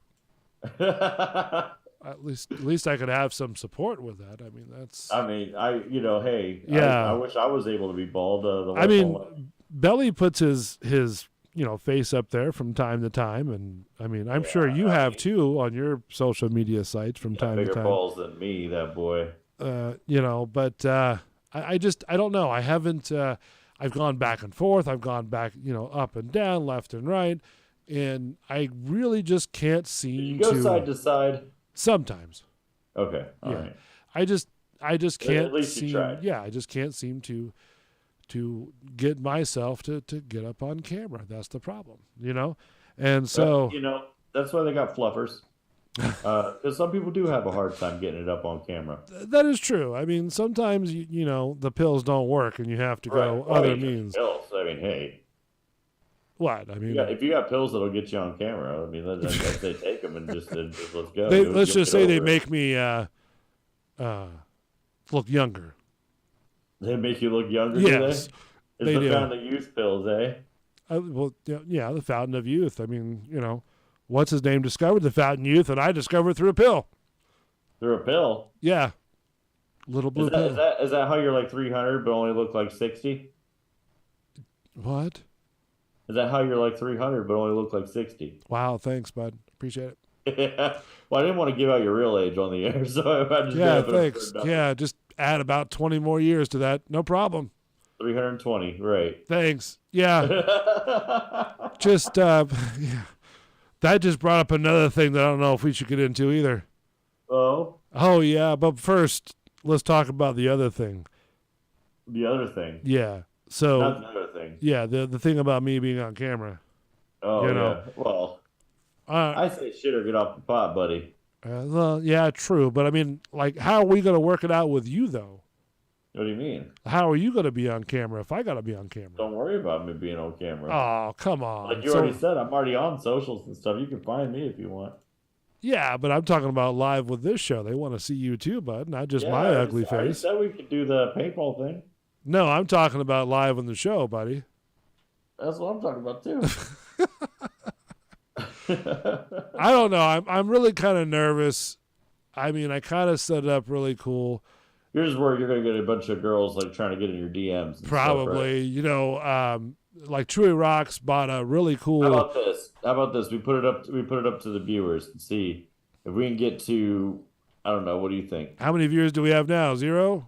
At least I could have some support with that. I mean, that's. Hey. Yeah. I wish I was able to be bald. Belly puts his you know, face up there from time to time, and I mean, I'm sure you have too on your social media sites from time to time. Bigger balls than me, that boy. You know, but I don't know. I haven't. I've gone back and forth. I've gone back, you know, up and down, left and right, and I really just can't seem to go side to side. Sometimes. Okay. All right. I just can't. At least you tried. Yeah, I just can't seem to get myself to get up on camera. That's the problem, you know? And so... you know, that's why they got fluffers. Because some people do have a hard time getting it up on camera. That is true. I mean, sometimes, you know, the pills don't work and you have to go other means. Pills. I mean, hey. What? I mean... if you got pills that'll get you on camera, I mean, let's they take them and just let's go. Let's just say they make me look younger. They make you look younger, yes, do they? It's the fountain of youth pills, eh? Well, yeah, the fountain of youth. I mean, you know, what's his name discovered the fountain of youth, and I discovered it through a pill. Through a pill? Yeah. Little blue pill. Is that how you're like 300 but only look like 60? What? Is that how you're like 300 but only look like 60? Wow, thanks, bud. Appreciate it. Yeah. Well, I didn't want to give out your real age on the air, so I just Yeah, gave it a thanks. number. Yeah, just add about 20 more years to that. No problem. 320, right? Thanks. Yeah. Just yeah. That just brought up another thing that I don't know if we should get into either. Oh, Oh yeah, but first let's talk about the other thing. the other thing. Yeah. So Not the other thing. yeah, the thing about me being on camera. Oh, You know. yeah. Well, Uh, I say shit or get off the pot, buddy. well, yeah, true, but I mean, like, how are we gonna work it out with you though? What do you mean? How are you gonna be on camera if I gotta be on camera? Don't worry about me being on camera. Oh, come on. Like you So- already said, I'm already on socials and stuff. You can find me if you want. Yeah, but I'm talking about live with this show. They want to see you too, bud, not just my I ugly already face. said we could do the paintball thing. No, I'm talking about live on the show, buddy. That's what I'm talking about too. I don't know. I'm really kind of nervous. I mean, I kind of set it up really cool. Here's where you're gonna get a bunch of girls like trying to get in your DMs. And Probably, stuff, right? you know, like Chewy Rocks bought a really cool. How about this? How about this? We put it up. We put it up to the viewers and see if we can get to. I don't know. What do you think? How many viewers do we have now? 0?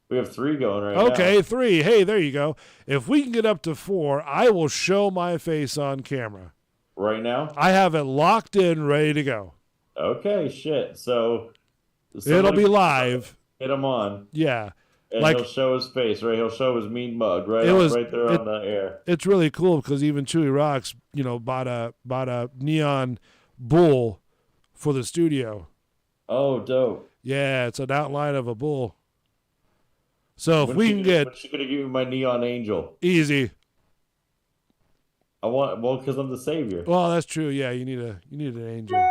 We have 3 going right now. Okay, 3. Hey, there you go. If we can get up to 4, I will show my face on camera. Right now? I have it locked in, ready to go. Okay, shit. So It'll be live. Hit him on. Yeah. And Like- he'll show his face, right? He'll show his mean mug, right? It was- right there on the air. It's really cool because even Chewy Rocks, you know, bought a neon bull for the studio. Oh, dope. Yeah, it's an outline of a bull. So if When we she can gonna- get when she gonna give me my neon angel? easy. I want because I'm the savior. Well, that's true. Yeah, you need an angel.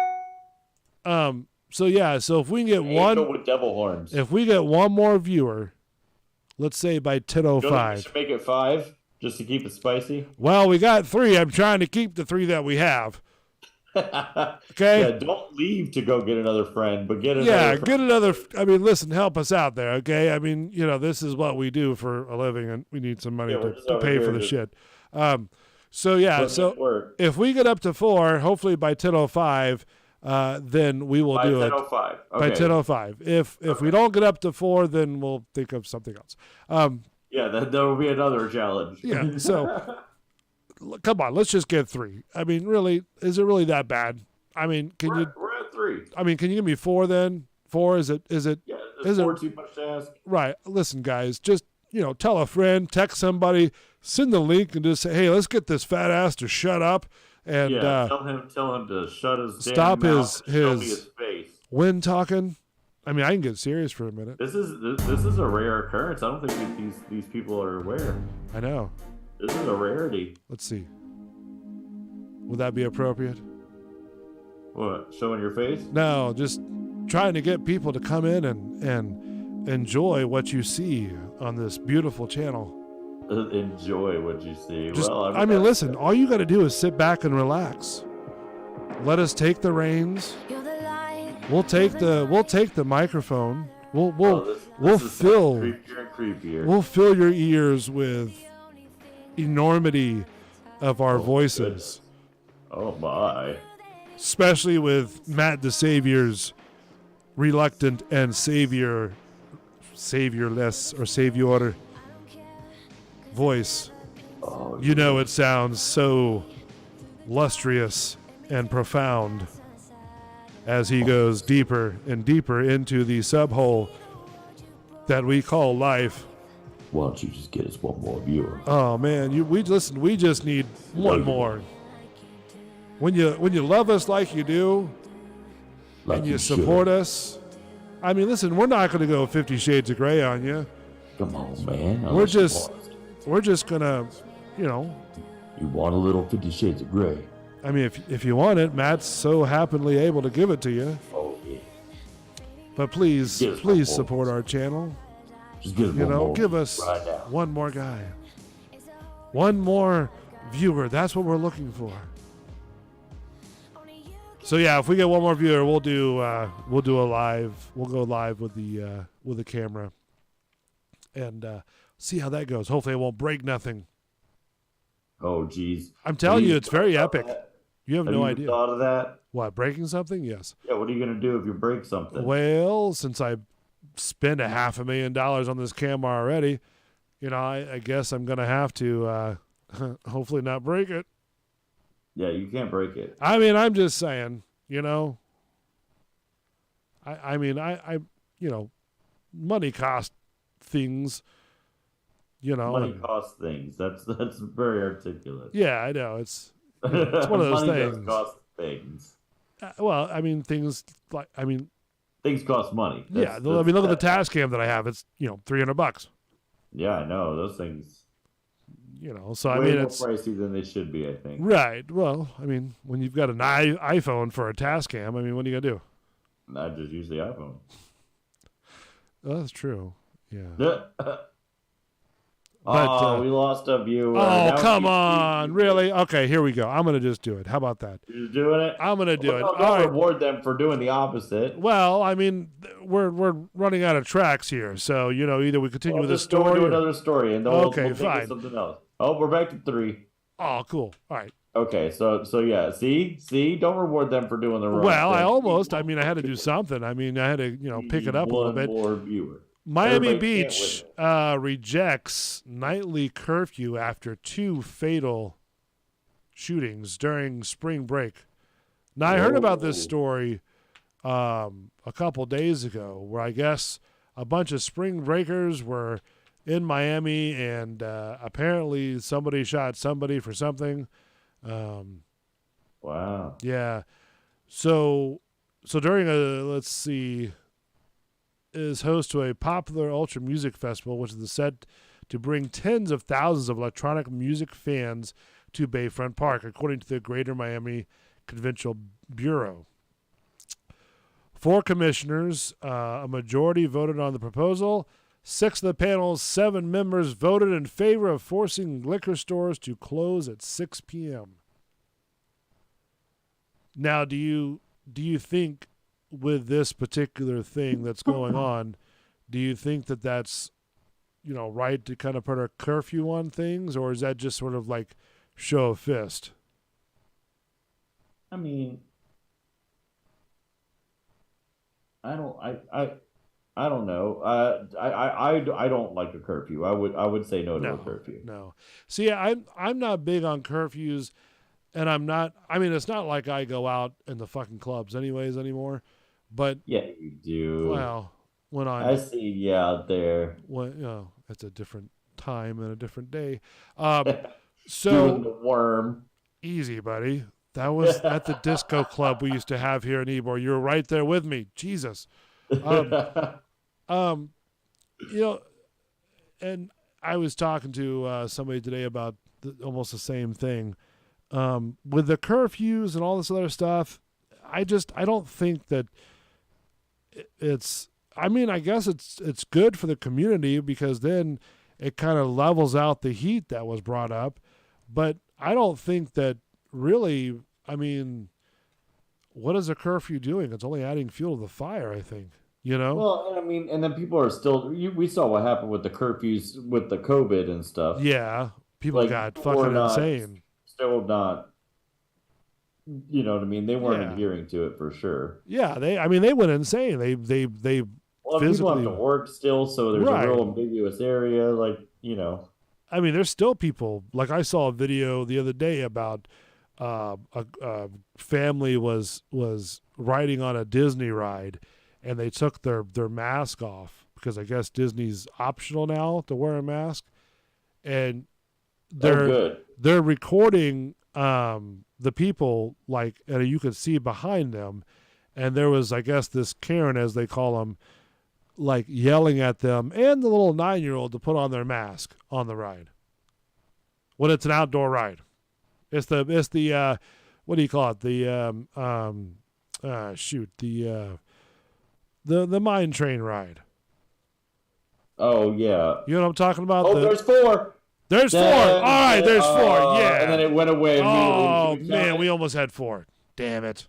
So yeah, so if we can get Angel with devil horns. if we get one more viewer, let's say by Don't think we 10:05. should make it 5 just to keep it spicy. Well, we got 3. I'm trying to keep the 3 that we have. Okay. Yeah, don't leave to go get another friend, but get another. Yeah, friend. get another. I mean, listen, help us out there, okay? I mean, you know, this is what we do for a living, and we need some money Yeah, we're to just pay over for here the just shit. So yeah, putting so in work. if we get up to 4, hopefully by 10:05, then we will By do it 10:05. by Okay. 10:05. If we don't get up to 4, then we'll think of something else. Yeah, that will be another challenge. Yeah. So come on, let's just get 3. I mean, really, is it really that bad? I mean, we're at 3. I mean, can you give me 4 then? 4 is it? Yeah, Is is it- 4 too much to ask? Right. Listen, guys, just, you know, tell a friend, text somebody, send the link and just say, hey, let's get this fat ass to shut up and Yeah, tell him to shut his stop damn mouth and show me his- his face. when talking. I mean, I can get serious for a minute. This is a rare occurrence. I don't think these people are aware. I know. This is a rarity. Let's see. Would that be appropriate? What? Showing your face? No, just trying to get people to come in and enjoy what you see on this beautiful channel. Enjoy what you see. Just, Well, I mean, listen, all you got to do is sit back and relax. Let us take the reins. We'll take the microphone. We'll fill creepier and creepier. we'll fill your ears with enormity of our voices, Oh my! especially with Matt the Savior's reluctant and saviorless or savior voice. Oh, You know, it sounds so lustrous and profound as he goes deeper and deeper into the subhole that we call life. why don't you just get us one more viewer? Oh man, we just need one more. When you love us like you do, Like and you should. support us, I mean, listen, we're not going to go 50 Shades of Grey on you. Come on, man. We're Unless you just want it. we're just gonna, you know. You want a little 50 Shades of Grey? I mean, if you want it, Matt's so happily able to give it to you. Oh yeah. But please, Give us please one more. support our channel. Just give us You one know, more give us right now. one more guy, one more viewer. That's what we're looking for. So yeah, if we get one more viewer, we'll do a live. We'll go live with the camera, and see how that goes. Hopefully, it won't break nothing. Oh geez. I'm telling We you, need it's to talk very about epic. that. You have no you idea. thought of that? What, breaking something? Yes. Yeah, what are you gonna do if you break something? Well, since I spent $500,000 on this camera already, I guess I'm gonna have to hopefully not break it. Yeah, you can't break it. I mean, I'm just saying, I mean, money costs things, Money costs things. That's very articulate. Yeah, I know. It's one of those Money things. does cost things. Well, I mean, things cost money. Yeah, look at the Tascam that I have. It's $300. Yeah, I know those things. So I way mean, more it's pricey than they should be. I think. Right. Well, I mean, when you've got an iPhone for a Tascam, I mean, what are you gonna do? I just use the iPhone. Oh, that's true. Yeah. We lost a viewer. Oh, come on. Really? Okay, here we go. I'm going to just do it. How about that? You're doing it? I'm going to do it. Don't All right. reward them for doing the opposite. Well, I mean, we're running out of tracks here. So, either we continue with the just go story. to another story, and then Okay, we'll think fine. of something else. Oh, we're back to 3. Oh, cool. All right. Okay, so yeah, see, don't reward them for doing the wrong Well, thing. I had to do something. I mean, I had to, pick it up a little bit. One more viewer. Miami Everybody can't Beach win. rejects nightly curfew after 2 fatal shootings during spring break. Now, I heard about this story a couple days ago where I guess a bunch of spring breakers were in Miami and apparently somebody shot somebody for something. Wow. Yeah. So during let's see, is host to a popular ultra music festival, which is set to bring tens of thousands of electronic music fans to Bayfront Park, according to the Greater Miami Conventional Bureau. 4 commissioners, a majority voted on the proposal. 6 of the panel's 7 members voted in favor of forcing liquor stores to close at 6 p.m. Now, do you think with this particular thing that's going on, do you think that that's, right to kind of put a curfew on things, or is that just sort of like show of fist? I mean, I don't know. I don't like a curfew. I would say no to a curfew. No. See, I'm not big on curfews, and I'm not. I mean, it's not like I go out in the fucking clubs anyways anymore. But yeah, you do. Well, when I see you out there. Well, it's a different time and a different day. So doing the worm. Easy, buddy. That was at the disco club we used to have here in Ybor. You were right there with me. Jesus. And I was talking to somebody today about almost the same thing. With the curfews and all this other stuff, I don't think that it's, I mean, I guess it's good for the community because then it kind of levels out the heat that was brought up. But I don't think that really, I mean, what is a curfew doing? It's only adding fuel to the fire, I think, Well, I mean, and then people are still, we saw what happened with the curfews with the COVID and stuff. Yeah. People got fucking insane. Still not, you know what I mean? They weren't adhering to it for sure. Yeah, they went insane. They well, physically people have to work still, so there's Right. a real ambiguous area, I mean, there's still people. Like I saw a video the other day about a family was riding on a Disney ride, and they took their mask off because I guess Disney's optional now to wear a mask, and they're recording the people and you could see behind them, and there was, I guess, this Karen, as they call them, yelling at them and the little 9-year-old to put on their mask on the ride when it's an outdoor ride. It's the what do you call it? The the mine train ride. Oh yeah. You know what I'm talking about? Oh, there's 4. There's 4. All right, there's 4. Yeah. And then it went away immediately. Oh man, we almost had 4. Damn it.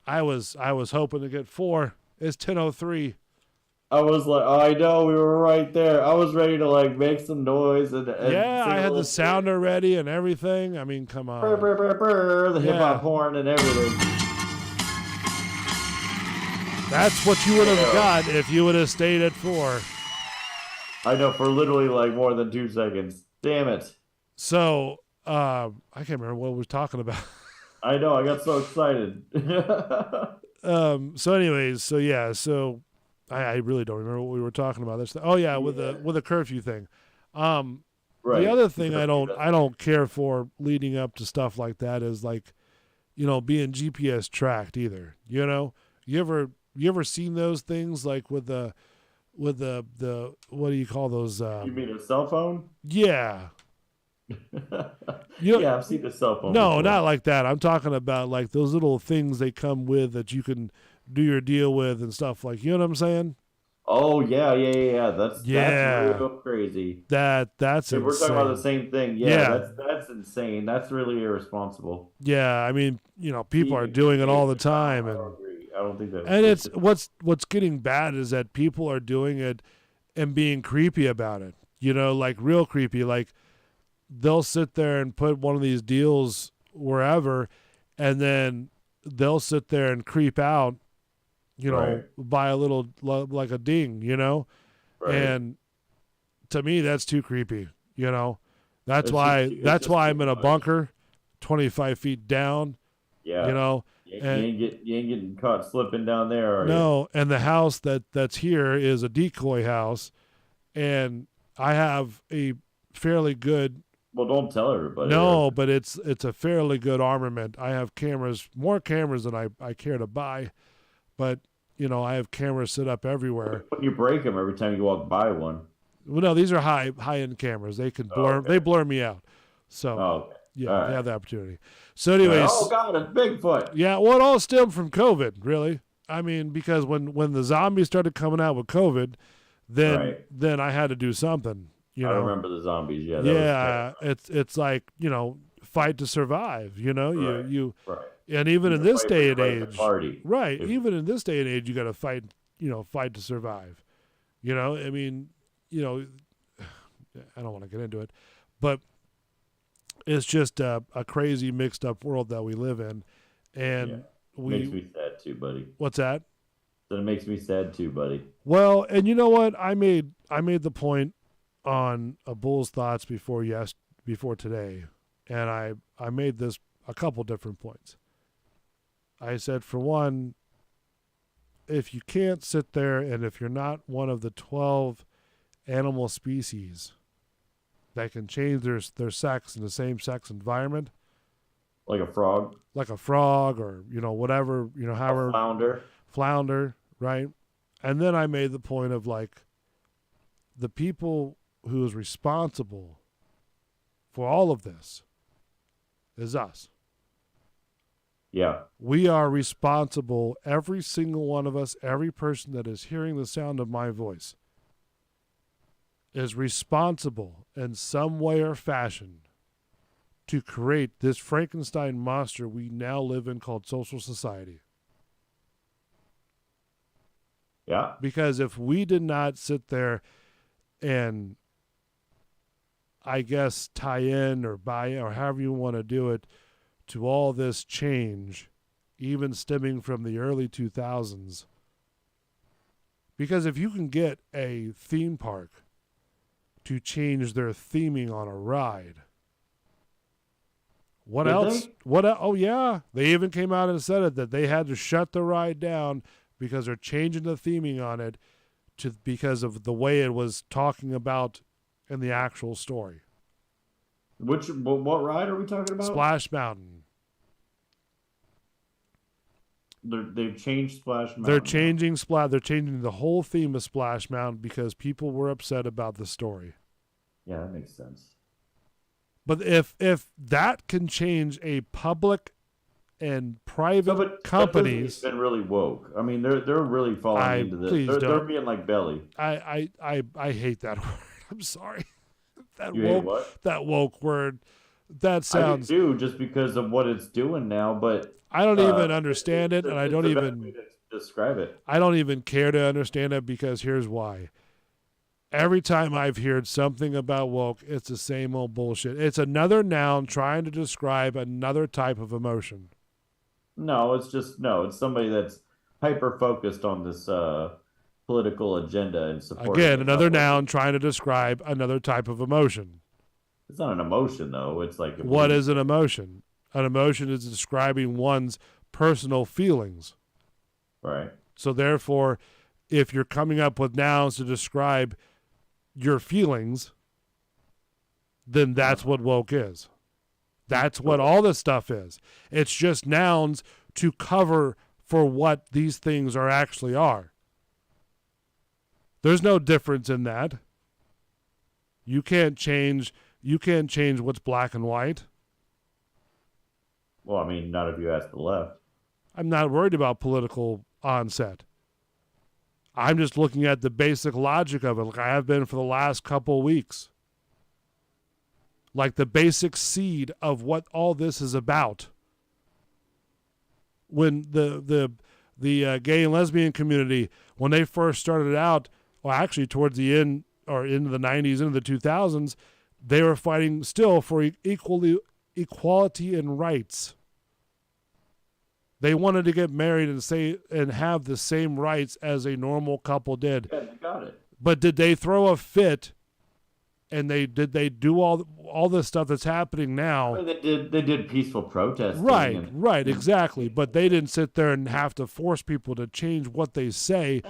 I was hoping to get 4. It's 10:03. I was like, oh, I know, we were right there. I was ready to like make some noise and Yeah, sing I a had the little sounder ready and everything. I mean, come on. brr, brr, brr, brr, the hip hop horn and everything. That's what you would have got if you would have stayed at 4. I know, for literally like more than 2 seconds. Damn it. So, I can't remember what we were talking about. I know, I got so excited. So anyways, so yeah, so I really don't remember what we were talking about. Oh yeah, with the curfew thing. Right. The other thing I don't care for leading up to stuff like that is like, being GPS tracked either. You ever seen those things like with the what do you call those? You mean a cell phone? Yeah. Yeah, I've seen the cell phone. No, before. not like that. I'm talking about like those little things they come with that you can do your deal with and stuff like. You know what I'm saying? Oh yeah. That's real crazy. That's insane. We're talking about the same thing. Yeah. That's insane. That's really irresponsible. Yeah, I mean, people are doing it all the time, and I don't think that. And it's what's getting bad is that people are doing it and being creepy about it. Like real creepy. Like they'll sit there and put one of these deals wherever, and then they'll sit there and creep out. Right. By a little like a ding. Right. And to me, that's too creepy. That's It's why just I'm too in a much. bunker, 25 feet down. Yeah. You ain't getting caught slipping down there, are you? No, and the house that's here is a decoy house, and I have a fairly good. Well, don't tell everybody. No, but it's a fairly good armament. I have more cameras than I care to buy, but I have cameras set up everywhere. When you break them every time you walk by one. Well, no, these are high end cameras. They can blur. They blur me out. So okay. yeah, All right. they have the opportunity. So, anyways. Oh God, it's Bigfoot. Yeah, well, it all stemmed from COVID, really. I mean, because when the zombies started coming out with COVID, then I had to do something. I remember the zombies. Yeah. Yeah, it's like fight to survive. Right. You Right. and even in this day and age, party. right? Even in this day and age, you got to fight. Fight to survive. I mean, I don't want to get into it, but it's just a crazy mixed up world that we live in, and makes me sad too, buddy. What's that? That makes me sad too, buddy. Well, and you know what? I made the point on a Bull's Thoughts before today, and I made this a couple different points. I said, for one, if you can't sit there and if you're not one of the 12 animal species that can change their sex in the same sex environment, like a frog, or whatever, however, flounder, right? And then I made the point of like the people who is responsible for all of this is us. Yeah. We are responsible, every single one of us, every person that is hearing the sound of my voice is responsible in some way or fashion to create this Frankenstein monster we now live in called social society. Yeah. Because if we did not sit there and, I guess, tie in or buy in or however you want to do it to all this change, even stemming from the early 2000s, because if you can get a theme park to change their theming on a ride, what Did else? they? Oh yeah, they even came out and said it that they had to shut the ride down because they're changing the theming on it because of the way it was talking about in the actual story. What ride are we talking about? Splash Mountain. They've changed Splash Mountain. They're changing They're changing the whole theme of Splash Mountain because people were upset about the story. Yeah, that makes sense. But if that can change a public and private companies, been really woke. I mean, they're really falling into this. They're being like Belly. I hate that word. I'm sorry. Hate what? That woke word. That sounds. I do just because of what it's doing now, but I don't even understand it, and I don't even. describe it. I don't even care to understand it because here's why. Every time I've heard something about woke, it's the same old bullshit. It's another noun trying to describe another type of emotion. No, it's somebody that's hyper focused on this political agenda and support. Again, another noun trying to describe another type of emotion. It's not an emotion though. It's like what is an emotion? An emotion is describing one's personal feelings. Right. So therefore, if you're coming up with nouns to describe your feelings, then that's what woke is. That's what all this stuff is. It's just nouns to cover for what these things actually are. There's no difference in that. You can't change what's black and white. Well, I mean, not if you ask the left. I'm not worried about political onset. I'm just looking at the basic logic of it, like I have been for the last couple of weeks. Like the basic seed of what all this is about. When the gay and lesbian community, when they first started out, well, actually towards the end or into the 90s, into the 2000s, they were fighting still for equality and rights. They wanted to get married and have the same rights as a normal couple did. Yeah, you got it. But did they throw a fit? And did they do all this stuff that's happening now? I mean, they did peaceful protesting. Right, exactly. But they didn't sit there and have to force people to change what they say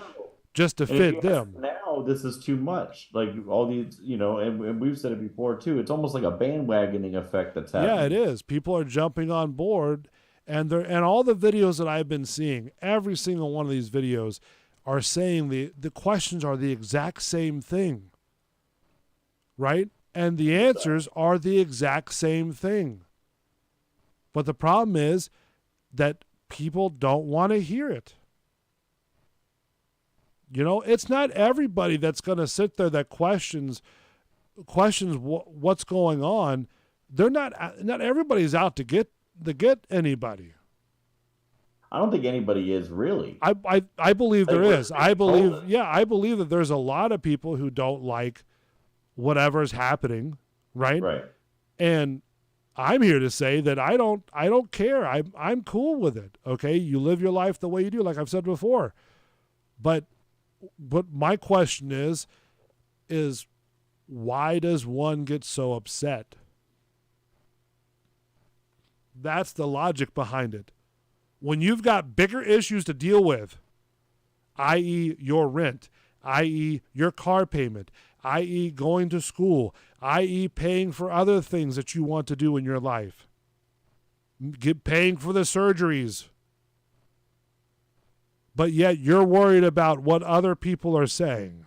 just to fit them. Now this is too much. Like all these, and we've said it before too. It's almost like a bandwagoning effect that's happening. Yeah, it is. People are jumping on board. And all the videos that I've been seeing, every single one of these videos are saying the questions are the exact same thing, right? And the answers are the exact same thing. But the problem is that people don't want to hear it. It's not everybody that's going to sit there that questions what's going on. They're not everybody's out to get anybody. I don't think anybody is really. I believe there is. I believe that there's a lot of people who don't like whatever's happening, right? Right. And I'm here to say that I don't care. I'm cool with it. Okay, you live your life the way you do, like I've said before. But my question is why does one get so upset? That's the logic behind it. When you've got bigger issues to deal with, i.e. your rent, i.e. your car payment, i.e. going to school, i.e. paying for other things that you want to do in your life, paying for the surgeries, but yet you're worried about what other people are saying.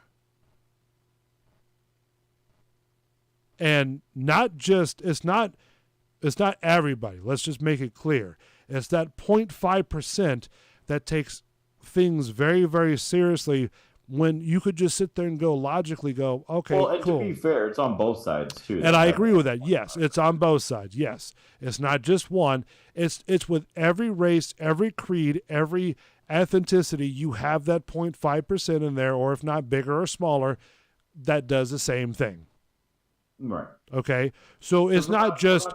And it's not everybody. Let's just make it clear. It's that 0.5% that takes things very, very seriously when you could just sit there and logically go, okay, well, and cool. To be fair, it's on both sides too. And I agree with that. Yes, it's on both sides. Yes. It's not just one. It's with every race, every creed, every ethnicity. You have that 0.5% in there, or if not bigger or smaller, that does the same thing. Right. Okay. So it's not just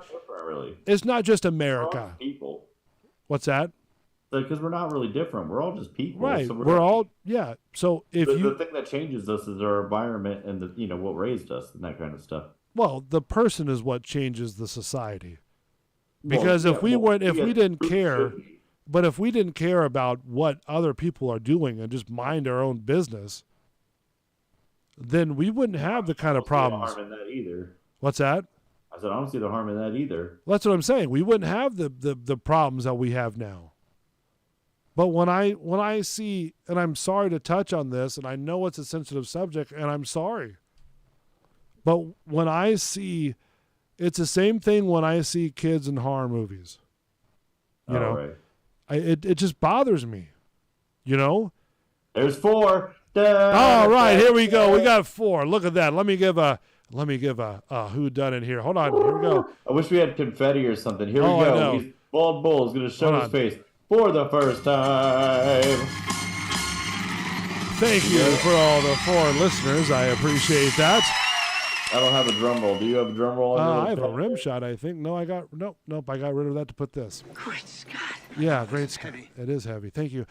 really. It's not just America. People. What's that? Because we're not really different. We're all just people. Right. So we're all yeah. So if the thing that changes us is our environment and what raised us and that kind of stuff. Well, the person is what changes the society. Because if we didn't care, but if we didn't care about what other people are doing and just mind our own business, then we wouldn't have the kind of problems. Harm in that either. What's that? I said I don't see the harm in that either. That's what I'm saying. We wouldn't have the problems that we have now. But when I see, and I'm sorry to touch on this, and I know it's a sensitive subject, and I'm sorry, but when I see, it's the same thing when I see kids in horror movies. You know, right. It just bothers me. There's 4. All right, here we go. We got 4. Look at that. Let me give a who done it here. Hold on. Here we go. I wish we had confetti or something. Here we I go. know. Bald Bull is going to show his face. for the first time. Thank you for all the foreign listeners. I appreciate that. I don't have a drum roll. Do you have a drum roll? I have a rim shot, I think. No, I got nope. I got rid of that to put this. Great Scott. Yeah, great Scott. It is heavy. Thank you.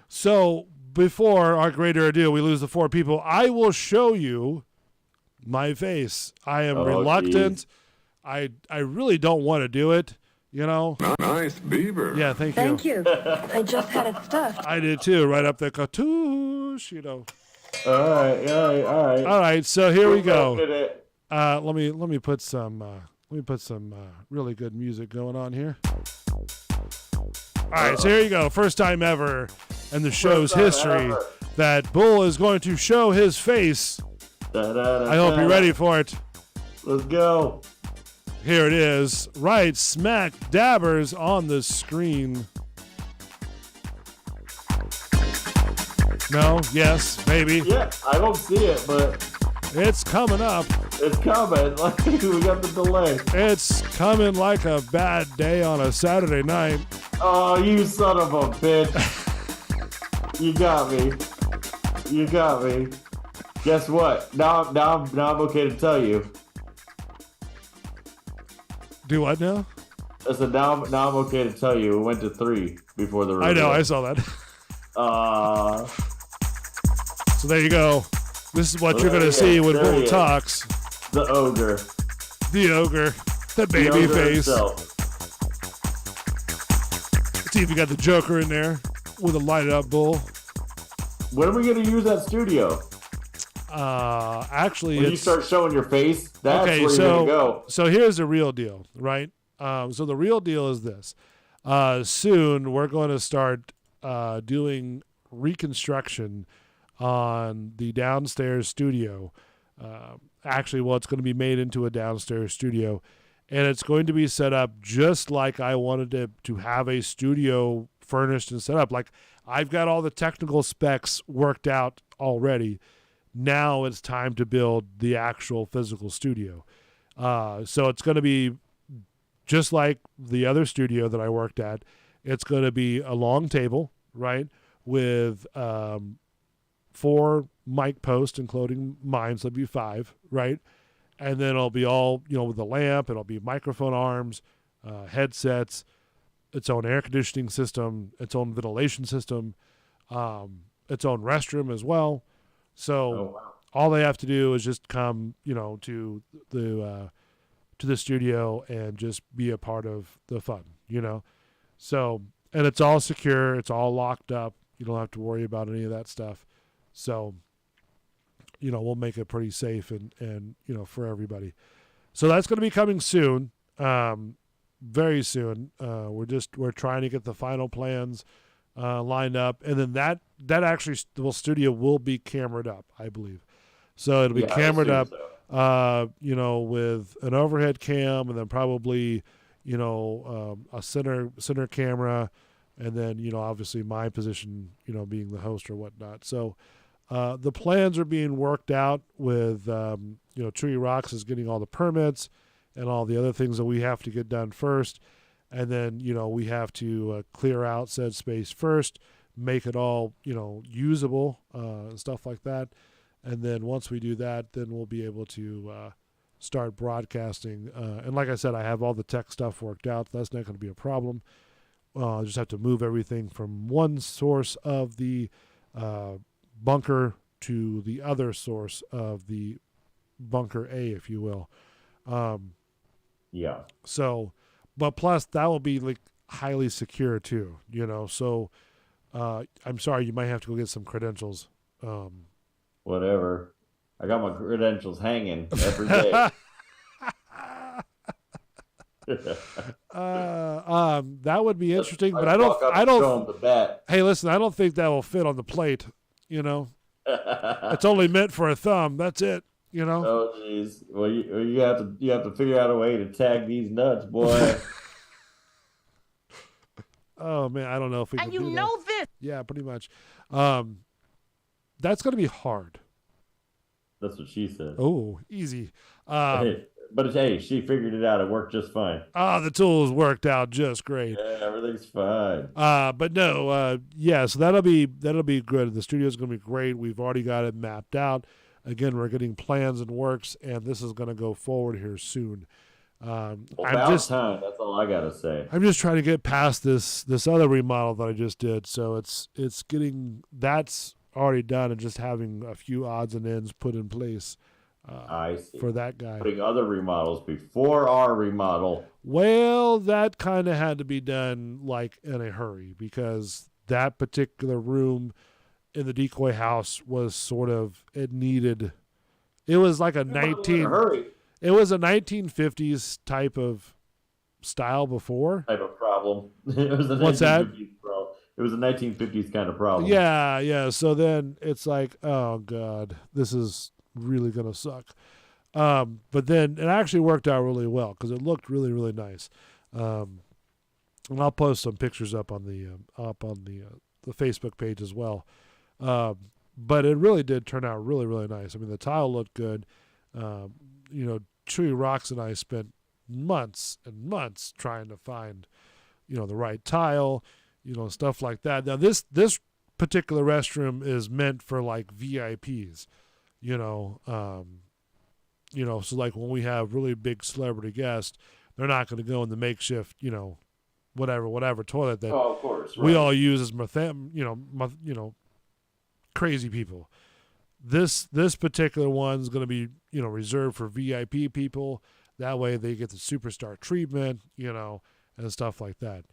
So before our greater ado, we lose the 4 people. I will show you my face. I am reluctant. Geez. I really don't want to do it. You know. Nice beaver. Yeah, thank you. Thank you. I just had it stuffed. I did too. Right up the cartouche. You know. All right. All right. So here we go. It. Let me put some really good music going on here. All right, so here you go. First time ever in the show's history that Bull is going to show his face. I hope you're ready for it. Let's go. Here it is, right smack dabbers on the screen. No, yes, maybe. Yeah, I don't see it, but it's coming up. It's coming. Like, we got the delay. It's coming like a bad day on a Saturday night. Oh, you son of a bitch. You got me. You got me. Guess what? Now I'm okay to tell you. Do what now? I said now I'm okay to tell you. It went to 3 before the reveal. I know, I saw that. So there you go. This is what you're going to see when Bull talks. The ogre. The ogre. The baby face. Himself. Let's see if you got the Joker in there with a lighted up Bull. When are we going to use that studio? Actually, when you start showing your face, that's okay, where you're going to go. So here's the real deal, right? So the real deal is this. Soon we're going to start doing reconstruction on the downstairs studio. Actually, well, it's going to be made into a downstairs studio, and it's going to be set up just like I wanted to have a studio furnished and set up. Like, I've got all the technical specs worked out already. Now it's time to build the actual physical studio. So it's going to be just like the other studio that I worked at. It's going to be a long table, right, with 4 mic posts, including mine, so it'll be 5, right? And then it'll be all, with a lamp, it'll be microphone arms, headsets, its own air conditioning system, its own ventilation system, its own restroom as well. So all they have to do is just come, to the studio and just be a part of the fun, So, and it's all secure, it's all locked up. You don't have to worry about any of that stuff. So, we'll make it pretty safe and for everybody. So that's going to be coming soon, very soon. We're trying to get the final plans lined up, and then that actually studio will be cameraed up, I believe. So it'll be cameraed up, with an overhead cam, and then probably a center camera, and then obviously my position, being the host or whatnot. So the plans are being worked out with Tree Rocks is getting all the permits and all the other things that we have to get done first. And then, we have to clear out said space first, make it all, usable, and stuff like that. And then once we do that, then we'll be able to start broadcasting. And like I said, I have all the tech stuff worked out. That's not going to be a problem. I'll just have to move everything from one source of the bunker to the other source of the bunker A, if you will. Yeah. So... But plus, that will be like highly secure too, So, I'm sorry, you might have to go get some credentials. Whatever. I got my credentials hanging every day. That would be interesting, but I don't. Hey, listen, I don't think that will fit on the plate. It's only meant for a thumb. That's it. Oh jeez. Well, you have to figure out a way to tag these nuts, boy. Oh man, I don't know if we can do that. This. Yeah, pretty much. That's going to be hard. That's what she said. Oh, easy. But hey, she figured it out. It worked just fine. The tools worked out just great. Yeah, everything's fine. But no, so that'll be good. The studio's going to be great. We've already got it mapped out. Again, we're getting plans and works, and this is going to go forward here soon. About time. That's all I gotta say. I'm just trying to get past this other remodel that I just did. So it's getting that's already done, and just having a few odds and ends put in place. I see. For that guy. Putting other remodels before our remodel. Well, that kind of had to be done like in a hurry because that particular room in the decoy house was sort of it was like it was a 1950s type of style before. Type of problem. It was a What's that? It was a 1950s kind of problem. Yeah. So then it's like, oh God, this is really gonna suck. But then it actually worked out really well because it looked really, really nice. And I'll post some pictures up on the Facebook page as well. But it really did turn out really, really nice. I mean, the tile looked good. Chewy Rocks and I spent months and months trying to find, the right tile, stuff like that. Now this particular restroom is meant for like VIPs, so like when we have really big celebrity guests, they're not going to go in the makeshift, whatever toilet that of course, right. We all use as crazy people. This particular one's going to be, reserved for VIP people. That way they get the superstar treatment, and stuff like that.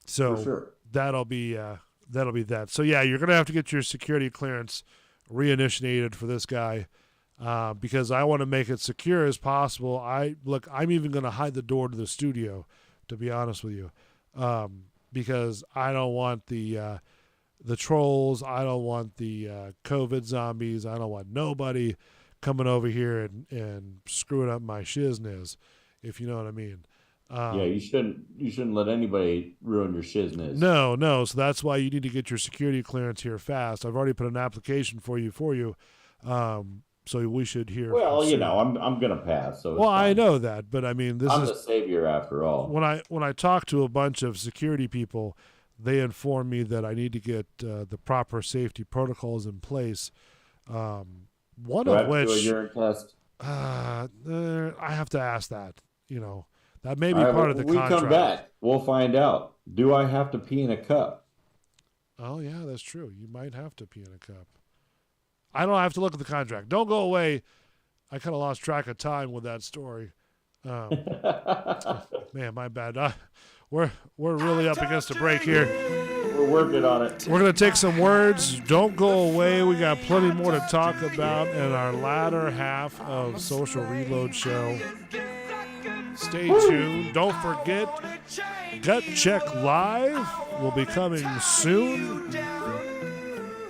So for sure. that'll be that. So yeah, you're going to have to get your security clearance reinitiated for this guy, because I want to make it secure as possible. I'm even going to hide the door to the studio, to be honest with you, because I don't want the trolls. I don't want the COVID zombies. I don't want nobody coming over here and screwing up my shizness, if you know what I mean. Yeah, you shouldn't let anybody ruin your shizness. No. So that's why you need to get your security clearance here fast. I've already put an application for you. So we should hear. Well, I'm gonna pass. So well, I know that, but I mean, I'm the savior after all. When I talk to a bunch of security people, they inform me that I need to get the proper safety protocols in place. One of which do a urine test? I have to ask that. That may be part of the contract. We come back, we'll find out. Do I have to pee in a cup? Oh yeah, that's true. You might have to pee in a cup. I don't have to look at the contract. Don't go away. I kind of lost track of time with that story. Man, my bad. We're really up against a break here. We're working on it. We're going to take some words. Don't go away. We got plenty more to talk about in our latter half of Social Reload Show. Stay tuned. Don't forget, Gut Check Live will be coming soon.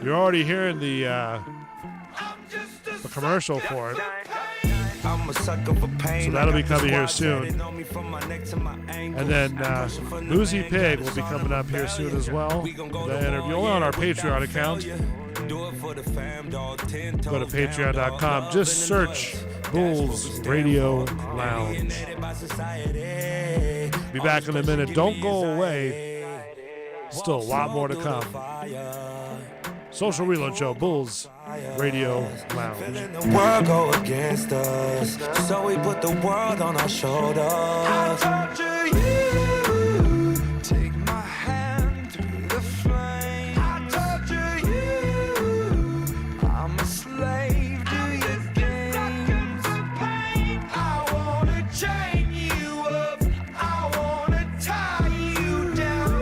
You're already hearing the commercial for it. So that'll be coming here soon. And then Boozy Pig will be coming up here soon as well. The interview on our Patreon account. Go to patreon.com. Just search Bulls Radio Lounge. Be back in a minute. Don't go away. Still a lot more to come. Social Reload Show, Bulls Radio Lounge. The world go against us, so we put the world on our shoulders. I torture you, take my hand through the flame. I torture you, I'm a slave to your games. I wanna chain you up, I wanna tie you down.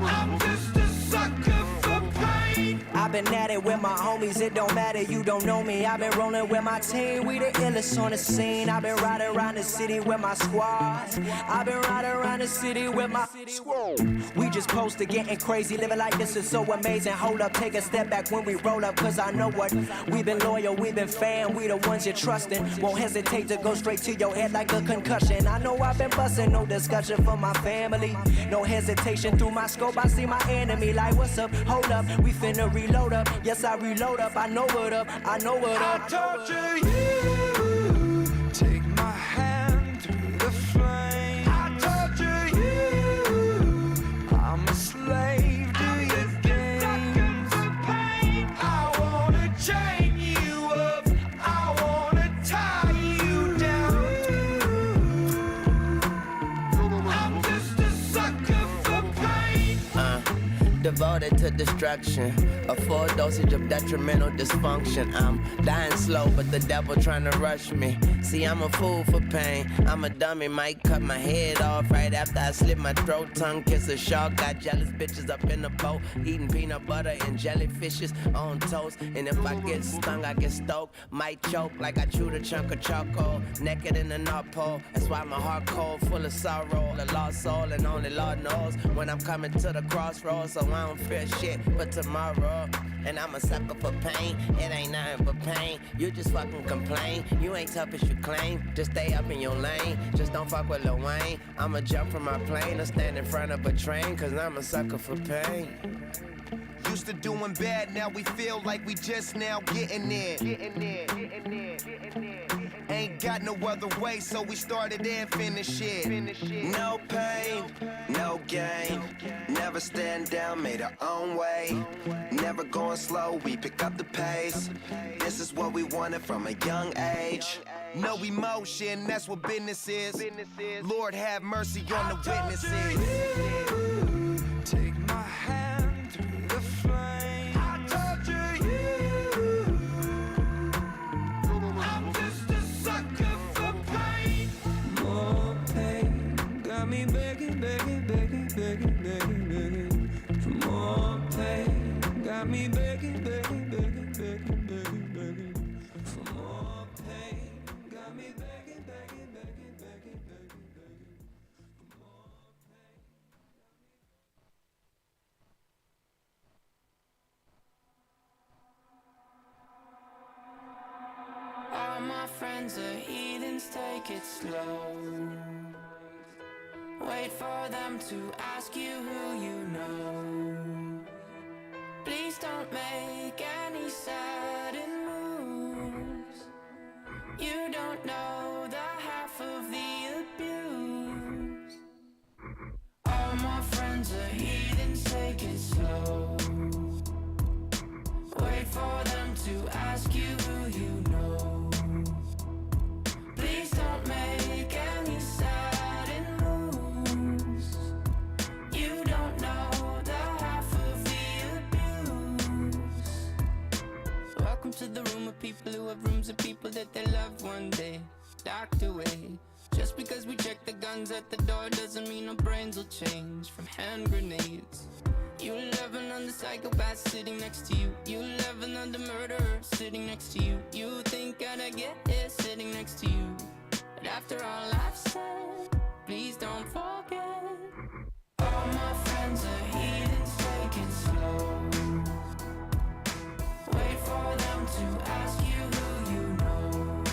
I'm just a sucker for pain. I've been at it with my homies, it don't matter, you don't know me. I've been rolling with my team, we the illest on the scene. I've been riding around the city with my squad. I've been riding around the city with my squad. We just posted getting crazy, living like this is so amazing. Hold up, take a step back when we roll up, cause I know what. We've been loyal, we've been fan, we the ones you're trusting. Won't hesitate to go straight to your head like a concussion. I know I've been busting, no discussion for my family. No hesitation through my scope, I see my enemy like, what's up, hold up, we finna reload. hold up. Yes, I reload up. I know what up. I know what up. I torture you. Take my hand through the flame. I torture you. I'm a slave to your games. I wanna chain you up. I wanna tie you down. I'm just a sucker for pain. Devoted to destruction, a full dosage of detrimental dysfunction. I'm dying slow, but the devil trying to rush me. See, I'm a fool for pain. I'm a dummy, might cut my head off right after I slit my throat. Tongue kiss a shark, got jealous bitches up in the boat, eating peanut butter and jellyfishes on toast. And if I get stung, I get stoked, might choke like I chewed a chunk of charcoal. Naked in the North Pole, that's why my heart cold, full of sorrow. A lost soul, and only Lord knows when I'm coming to the crossroads. So I don't fear shit but tomorrow. And I'm a sucker for pain. It ain't nothing but pain. You just fucking complain. You ain't tough as you claim. Just stay up in your lane. Just don't fuck with Lil Wayne. I'ma jump from my plane or stand in front of a train, cause I'm a sucker for pain. Used to doing bad, now we feel like we just now getting there. Ain't got no other way, so we started and finished it. No pain, no gain. Never stand down, made our own way. Never going slow, we pick up the pace. This is what we wanted from a young age. No emotion, that's what business is. Lord have mercy on the witnesses. Take my hand through the flame. I torture you. I'm just a sucker for pain. More pain, got me begging, begging, begging, begging, begging, begging. For more pain, got me begging, begging, begging, begging, begging, begging. For more pain, got me begging, begging, begging, begging, begging, begging. For more pain. All my friends are heathens, take it slow. Wait for them to ask you who you know. Please don't make any sudden moves. You don't know the half of the abuse. All my friends are heathens, take it slow. Wait for them to ask you who you know. Please don't make any sudden moves. You don't know the half of the abuse. Welcome to the room of people who have rooms of people that they love one day docked away. Just because we check the guns at the door doesn't mean our brains will change from hand grenades. You loving on the psychopath sitting next to you. You loving on the murderer sitting next to you. You think I'd get here sitting next to you. But after all I've said, please don't forget. All my friends are heathens, take it slow. Wait for them to ask you who you know.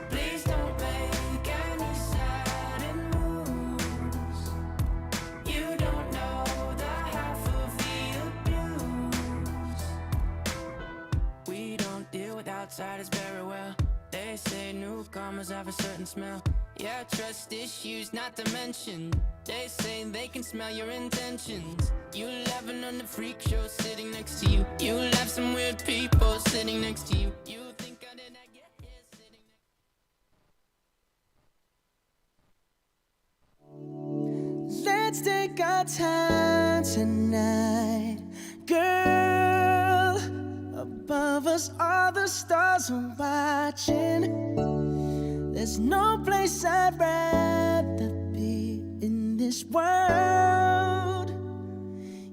Please don't make any sudden moves. You don't know the half of the abuse. We don't deal with outsiders very well. They say newcomers have a certain smell. Yeah, trust issues not to mention. They say they can smell your intentions. You laughing on the freak show sitting next to you. You have some weird people sitting next to you. You think I did not get here sitting next. Let's take our time tonight, girl. Above us all the stars are watching. There's no place I'd rather be in this world.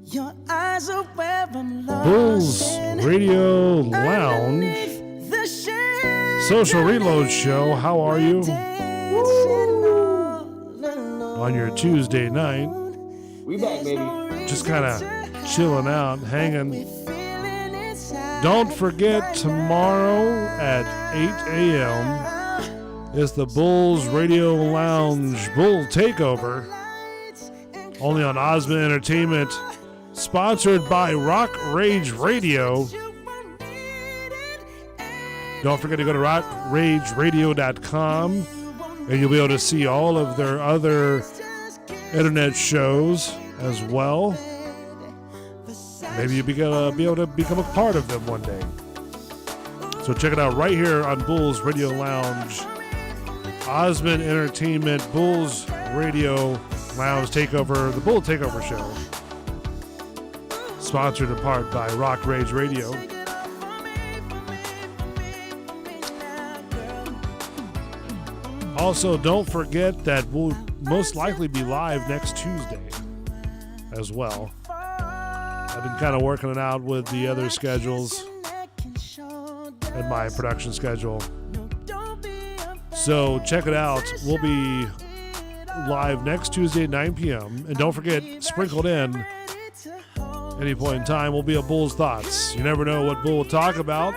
Your eyes are where I'm lost. Bulls Radio Lounge, Social Reload Show. How are you? On your Tuesday night. We back, baby. Just kind of chilling out, hanging. Don't forget, tomorrow at 8 a.m. is the Bulls Radio Lounge Bull Takeover. Only on Ozma Entertainment Sponsored by Rock Rage Radio. Don't forget to go to rockrageradio.com and you'll be able to see all of their other internet shows as well. Maybe you'll be able to become a part of them one day. So check it out right here on Bulls Radio Lounge. Osmond Entertainment, Bulls Radio Lounge Takeover, the Bull Takeover Show. Sponsored in part by Rock Rage Radio. Also, don't forget that we'll most likely be live next Tuesday as well. I've been kind of working it out with the other schedules and my production schedule. So check it out. We'll be live next Tuesday at 9 p.m. And don't forget, sprinkled in any point in time will be a Bull's Thoughts. You never know what Bull will talk about,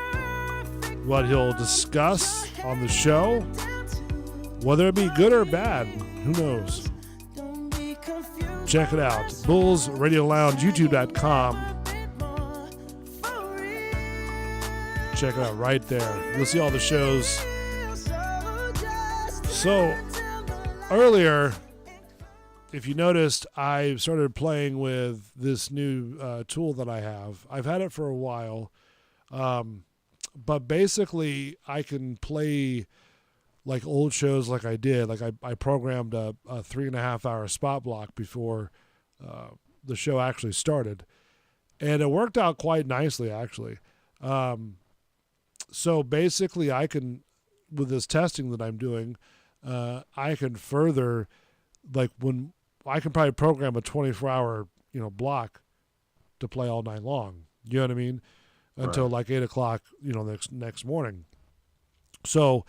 what he'll discuss on the show, whether it be good or bad. Who knows? Check it out. Bulls Radio Lounge, YouTube.com. Check it out right there. You'll see all the shows. So, earlier, if you noticed, I started playing with this new tool that I have. I've had it for a while. But basically, I can play like old shows like I did. Like I programmed a 3.5 hour spot block before the show actually started. And it worked out quite nicely, actually. So basically I can, with this testing that I'm doing, I can further, like when I can probably program a 24-hour, block to play all night long. You know what I mean? Until like 8 o'clock, next morning. So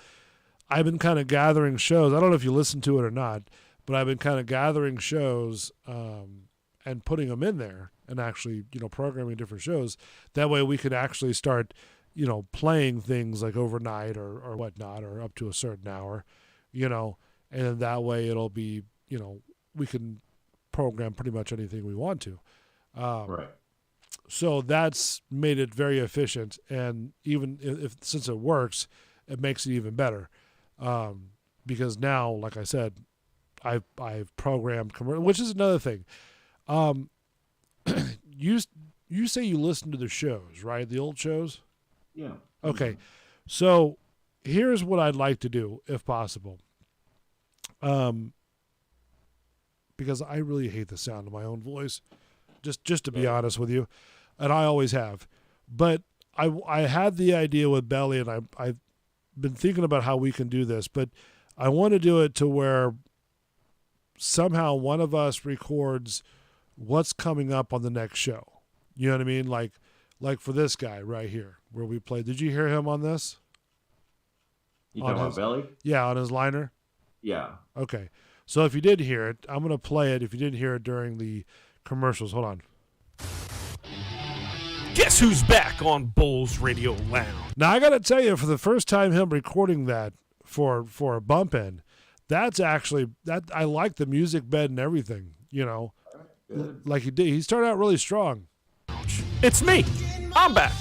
I've been kind of gathering shows. I don't know if you listen to it or not, but I've been kind of gathering shows and putting them in there and actually, programming different shows. That way we could actually start, playing things like overnight or whatnot, or up to a certain hour, and then that way it'll be, we can program pretty much anything we want to. Right. So that's made it very efficient. And even since it works, it makes it even better. Because now, like I said, I've programmed which is another thing. You say you listen to the shows, right? The old shows? Yeah. Okay. So here's what I'd like to do, if possible. Because I really hate the sound of my own voice, just to be honest with you, and I always have. But I had the idea with Belly, and I've been thinking about how we can do this, but I want to do it to where somehow one of us records what's coming up on the next show. You know what I mean? Like for this guy right here, where we played. Did you hear him on this? You talking about Belly? Yeah, on his liner? Yeah. Okay. So if you did hear it, I'm going to play it if you didn't hear it during the commercials. Hold on. Guess who's back on Bulls Radio Lounge? Now, I got to tell you, for the first time, him recording that for a bump in, that's actually, I like the music bed and everything, like he did. He started out really strong. It's me. I'm back.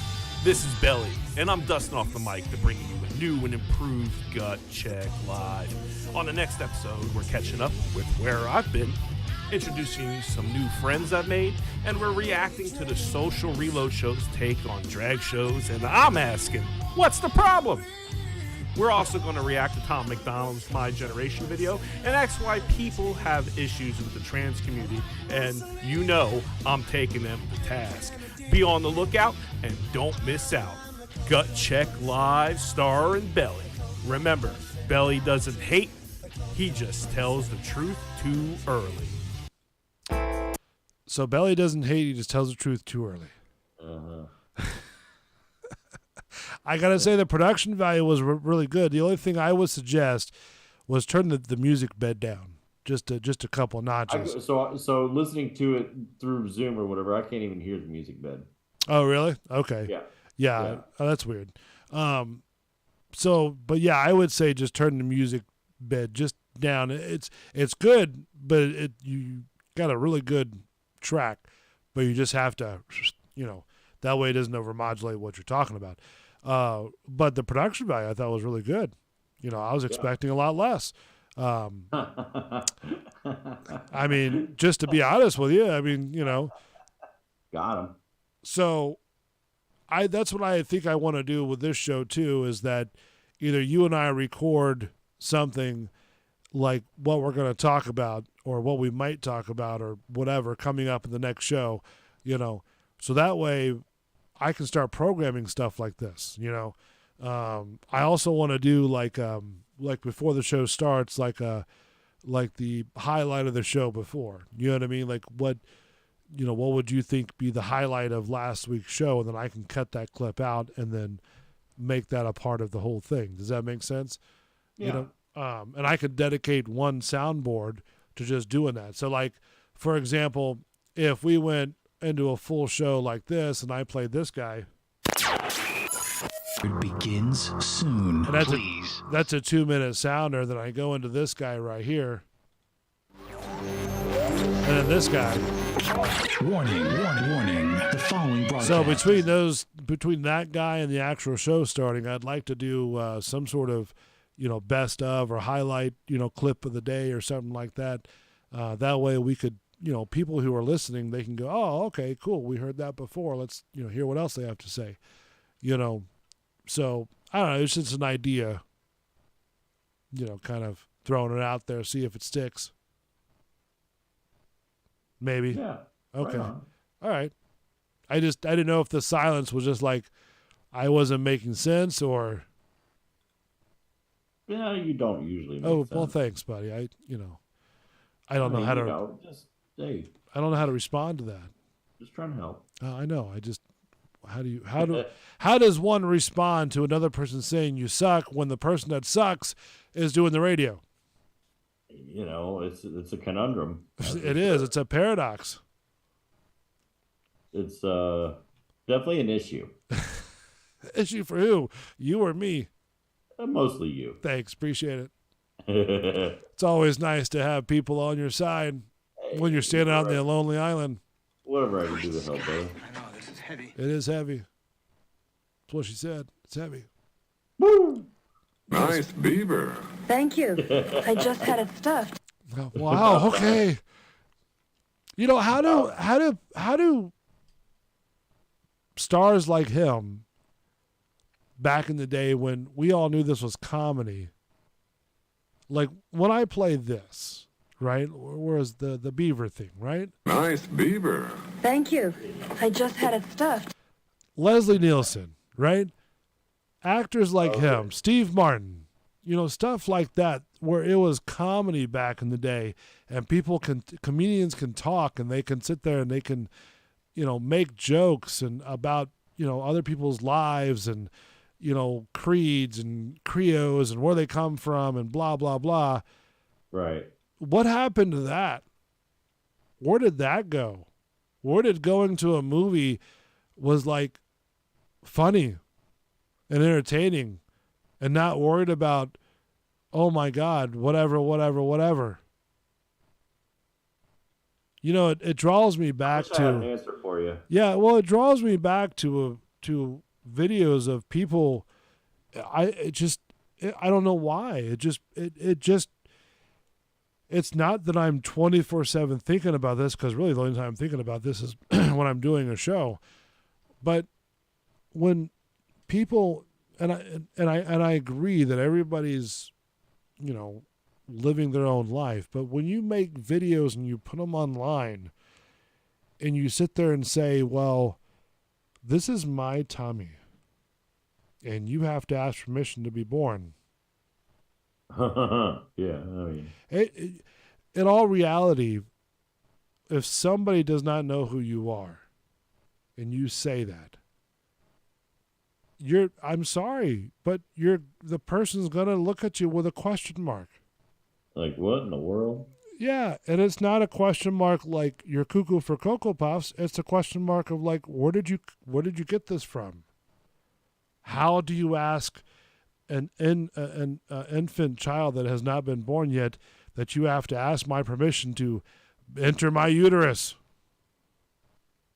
This is Belly, and I'm dusting off the mic to bring you a new and improved Gut Check Live. On the next episode, we're catching up with where I've been, introducing you some new friends I've made, and we're reacting to the Social Reload show's take on drag shows, and I'm asking, what's the problem? We're also going to react to Tom McDonald's My Generation video and ask why people have issues with the trans community, and I'm taking them to task. Be on the lookout and don't miss out. Gut Check Live, Star and Belly. Remember, Belly doesn't hate, he just tells the truth too early. So Belly doesn't hate, he just tells the truth too early. I got to say the production value was really good. The only thing I would suggest was turn the music bed down just a couple notches. So listening to it through Zoom or whatever, I can't even hear the music bed. Oh, really? Okay. Yeah. Oh, that's weird. But yeah, I would say just turn the music bed just down. It's good, but you got a really good track, but you just have to, that way it doesn't overmodulate what you're talking about. But the production value I thought was really good. I was expecting a lot less. I mean, just to be honest with you, got him. So that's what I think I want to do with this show too, is that either you and I record something like what we're going to talk about or what we might talk about or whatever coming up in the next show, so that way I can start programming stuff like this, I also want to do like before the show starts, like the highlight of the show before, you know what I mean? Like what would you think be the highlight of last week's show? And then I can cut that clip out and then make that a part of the whole thing. Does that make sense? Yeah. And I could dedicate one soundboard to just doing that. So like, for example, if we went into a full show like this and I played this guy. It begins soon, and please. That's a 2-minute sounder. Then I go into this guy right here. And then this guy. Warning. The following broadcast. So between that guy and the actual show starting, I'd like to do some sort of, best of or highlight, clip of the day or something like that. That way we could, people who are listening, they can go, oh, okay, cool. We heard that before. Let's, hear what else they have to say, So I don't know. It's just an idea, kind of throwing it out there, see if it sticks. Maybe. Yeah. Okay. Right on. All right. I didn't know if the silence was just like I wasn't making sense or. Yeah, you don't usually. Well, thanks, buddy. I don't know how to. I don't know how to respond to that. Just trying to help. I know. How does one respond to another person saying you suck when the person that sucks is doing the radio? It's a conundrum. It is. It's a paradox. It's definitely an issue. Issue for who? You or me? Mostly you. Thanks. Appreciate it. It's always nice to have people on your side when you're standing out on the lonely island. Whatever I can do to help, brother. I know, this is heavy. It is heavy. That's what she said. It's heavy. Woo! Nice beaver. Thank you. I just had it stuffed. Wow. Okay. How do stars like him back in the day when we all knew this was comedy, like when I played this, right? Whereas the beaver thing, right? Nice beaver. Thank you. I just had it stuffed. Leslie Nielsen, right? Actors like him, Steve Martin, stuff like that, where it was comedy back in the day, and comedians can talk and they can sit there and they can, make jokes and about, other people's lives and, creeds and creos and where they come from and blah, blah, blah. Right. What happened to that? Where did that go? Where did going to a movie was like funny and entertaining and not worried about, oh my God, whatever. It draws me back I had an answer for you. Yeah, well, it draws me back to videos of people. I don't know why. It's not that I'm 24/7 thinking about this, because really the only time I'm thinking about this is when I'm doing a show. But when people, and I agree that everybody's, living their own life, but when you make videos and you put them online and you sit there and say, well, this is my tummy and you have to ask permission to be born. Yeah, I mean, in all reality, if somebody does not know who you are and you say that, I'm sorry, but the person's going to look at you with a question mark. Like, what in the world? Yeah, and it's not a question mark like you're cuckoo for Cocoa Puffs. It's a question mark of like, where did you get this from? How do you ask an infant child that has not been born yet that you have to ask my permission to enter my uterus?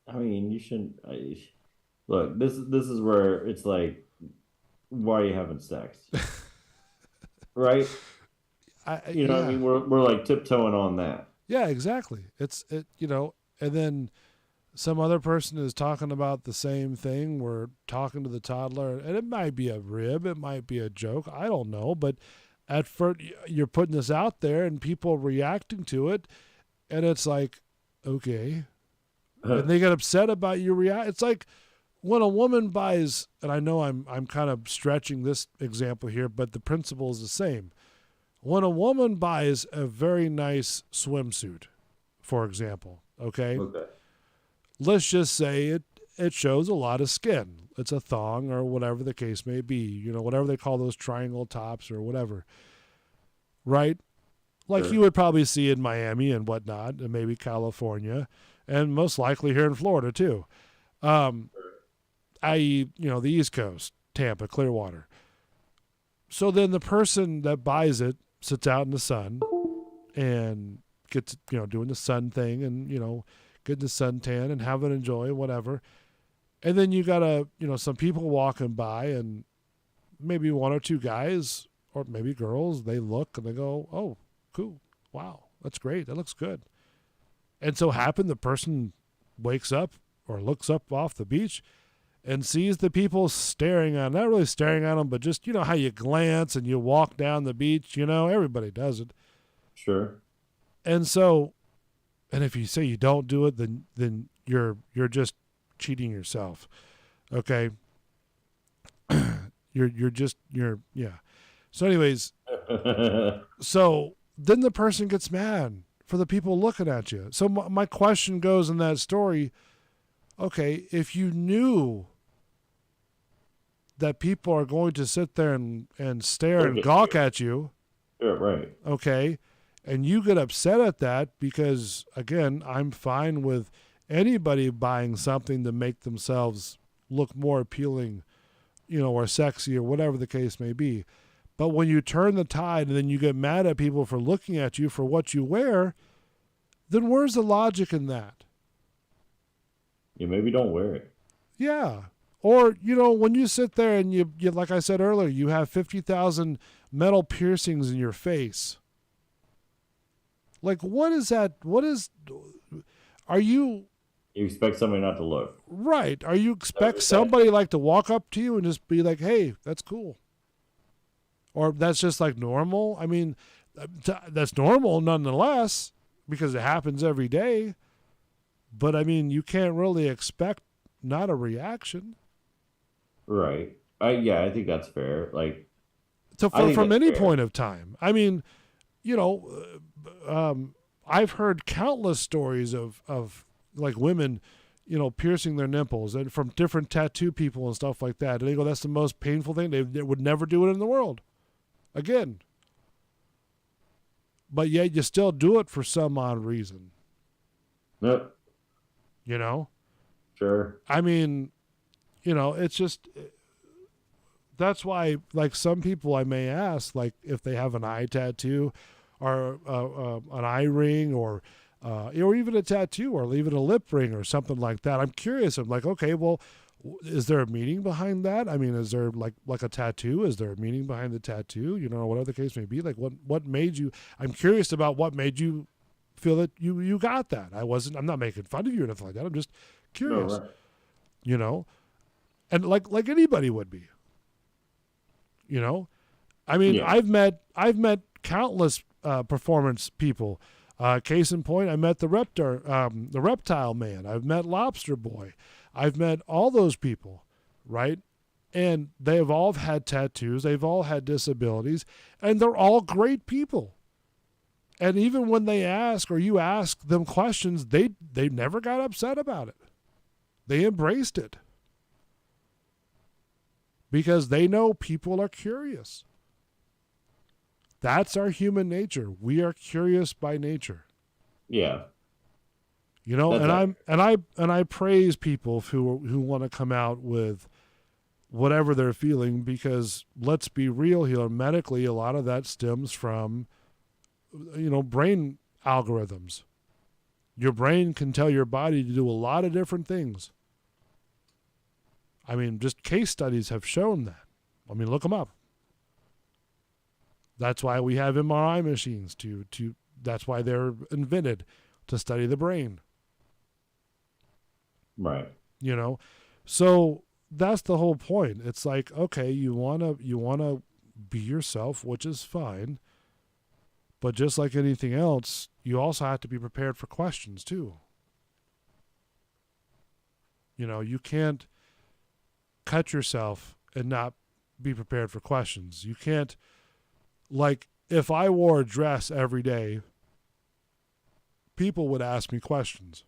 I mean, you shouldn't. Look, this is where it's like, why are you having sex? Right? You know what I mean? We're like tiptoeing on that. Yeah, exactly. And then some other person is talking about the same thing. We're talking to the toddler, and it might be a rib, it might be a joke. I don't know, but at first you're putting this out there, and people are reacting to it, and it's like, okay, and they get upset about your react. It's like when a woman buys, and I know I'm kind of stretching this example here, but the principle is the same. When a woman buys a very nice swimsuit, for example, okay. Let's just say it shows a lot of skin. It's a thong or whatever the case may be, whatever they call those triangle tops or whatever, right? Like you would probably see in Miami and whatnot, and maybe California, and most likely here in Florida too, i.e., the East Coast, Tampa, Clearwater. So then the person that buys it sits out in the sun and gets, doing the sun thing and, getting the suntan and having enjoy, whatever. And then you got some people walking by, and maybe one or two guys or maybe girls, they look and they go, oh, cool. Wow, that's great. That looks good. And so the person wakes up or looks up off the beach and sees the people staring at, not really staring at them, but just, how you glance and you walk down the beach, everybody does it. Sure. And so, and if you say you don't do it, then you're just cheating yourself. Okay. Yeah. So anyways, so then the person gets mad for the people looking at you. So my question goes in that story, okay, if you knew that people are going to sit there and stare and gawk at you, yeah, right. Okay, and you get upset at that because, again, I'm fine with anybody buying something to make themselves look more appealing, or sexy or whatever the case may be. But when you turn the tide and then you get mad at people for looking at you for what you wear, then where's the logic in that? Yeah, maybe don't wear it. Yeah. Or, when you sit there and you like I said earlier, you have 50,000 metal piercings in your face. Like, what is that? Are you... You expect somebody not to look. Right. Are you expect somebody like to walk up to you and just be like, hey, that's cool. Or that's just like normal? I mean, that's normal nonetheless because it happens every day. But, I mean, you can't really expect not a reaction. Right. I think that's fair. Like, from any point of time. I mean, I've heard countless stories of like women, piercing their nipples and from different tattoo people and stuff like that. And they go, that's the most painful thing. They would never do it in the world again. But yet you still do it for some odd reason. Yep. Sure. I mean, it's just, that's why, like, some people I may ask, like, if they have an eye tattoo or an eye ring or even a tattoo or even a lip ring or something like that. I'm curious. I'm like, okay, well, is there a meaning behind that? I mean, is there like a tattoo? Is there a meaning behind the tattoo? Whatever the case may be. Like, what made you? I'm curious about what made you feel that you got that. I'm not making fun of you or anything like that. I'm just curious. No, right. And like anybody would be. I mean, yeah. I've met countless performance people. Case in point, I met the reptile man. I've met Lobster Boy. I've met all those people, right? And they have all had tattoos. They've all had disabilities, and they're all great people. And even when they ask or you ask them questions, they never got upset about it. They embraced it because they know people are curious. That's our human nature. We are curious by nature. Yeah. And I praise people who want to come out with whatever they're feeling, because let's be real here, medically a lot of that stems from brain algorithms. Your brain can tell your body to do a lot of different things. I mean, just case studies have shown that. I mean, look them up. That's why we have MRI machines that's why they're invented, to study the brain. Right. You know? So that's the whole point. It's like, okay, you wanna be yourself, which is fine. But just like anything else, you also have to be prepared for questions too. You know, you can't cut yourself and not be prepared for questions. You can't, like, if I wore a dress every day, people would ask me questions.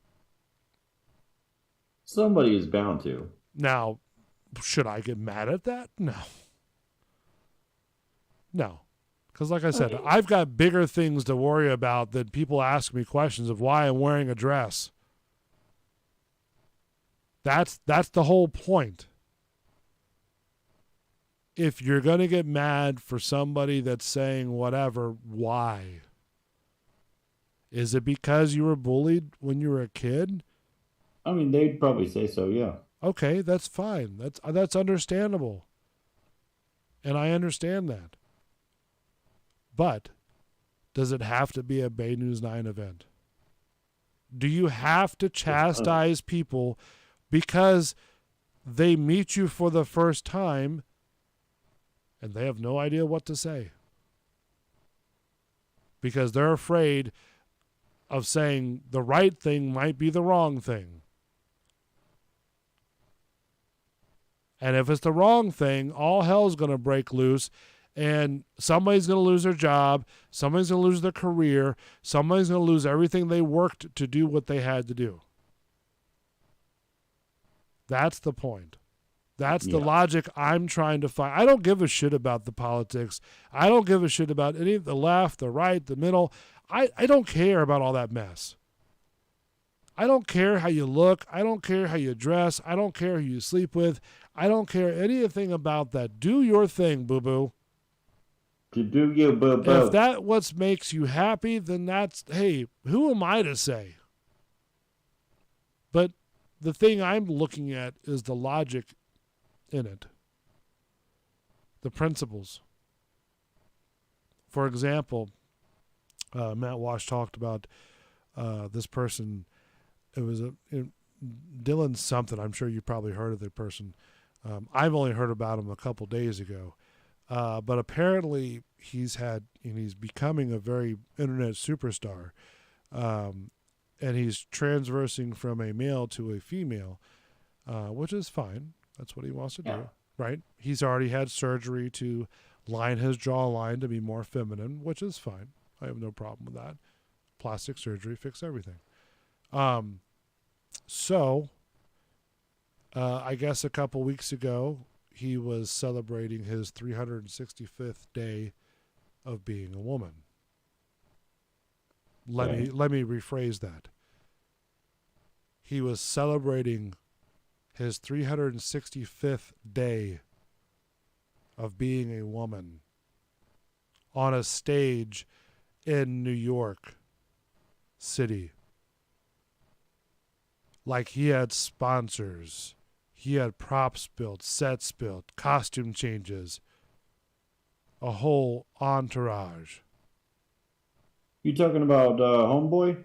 Somebody is bound to. Now, should I get mad at that? No. No. Because like I said, I've got bigger things to worry about than people ask me questions of why I'm wearing a dress. That's the whole point. If you're going to get mad for somebody that's saying whatever, why? Is it because you were bullied when you were a kid? I mean, they'd probably say so, yeah. Okay, that's fine. That's understandable. And I understand that. But does it have to be a Bay News 9 event? Do you have to chastise people because they meet you for the first time and they have no idea what to say? Because they're afraid of saying the right thing might be the wrong thing. And if it's the wrong thing, all hell's going to break loose. And somebody's going to lose their job. Somebody's going to lose their career. Somebody's going to lose everything they worked to do what they had to do. That's the point. That's the logic I'm trying to find. I don't give a shit about the politics. I don't give a shit about any of the left, the right, the middle. I don't care about all that mess. I don't care how you look. I don't care how you dress. I don't care who you sleep with. I don't care anything about that. Do your thing, boo-boo. To do you, boo-boo. If that what makes you happy, then that's, hey, who am I to say? But the thing I'm looking at is the logic in it. The principles. For example, Matt Walsh talked about this person. It was Dylan something. I'm sure you probably heard of the person. I've only heard about him a couple days ago. But apparently he's becoming a very internet superstar. And he's transversing from a male to a female, which is fine. That's what he wants to do, right? He's already had surgery to line his jawline to be more feminine, which is fine. I have no problem with that. Plastic surgery, fix everything. So I guess a couple weeks ago, he was celebrating his 365th day of being a woman. Let me rephrase that. He was celebrating his 365th day of being a woman on a stage in New York City. Like he had sponsors. He had props built, sets built, costume changes, a whole entourage. You talking about Homeboy?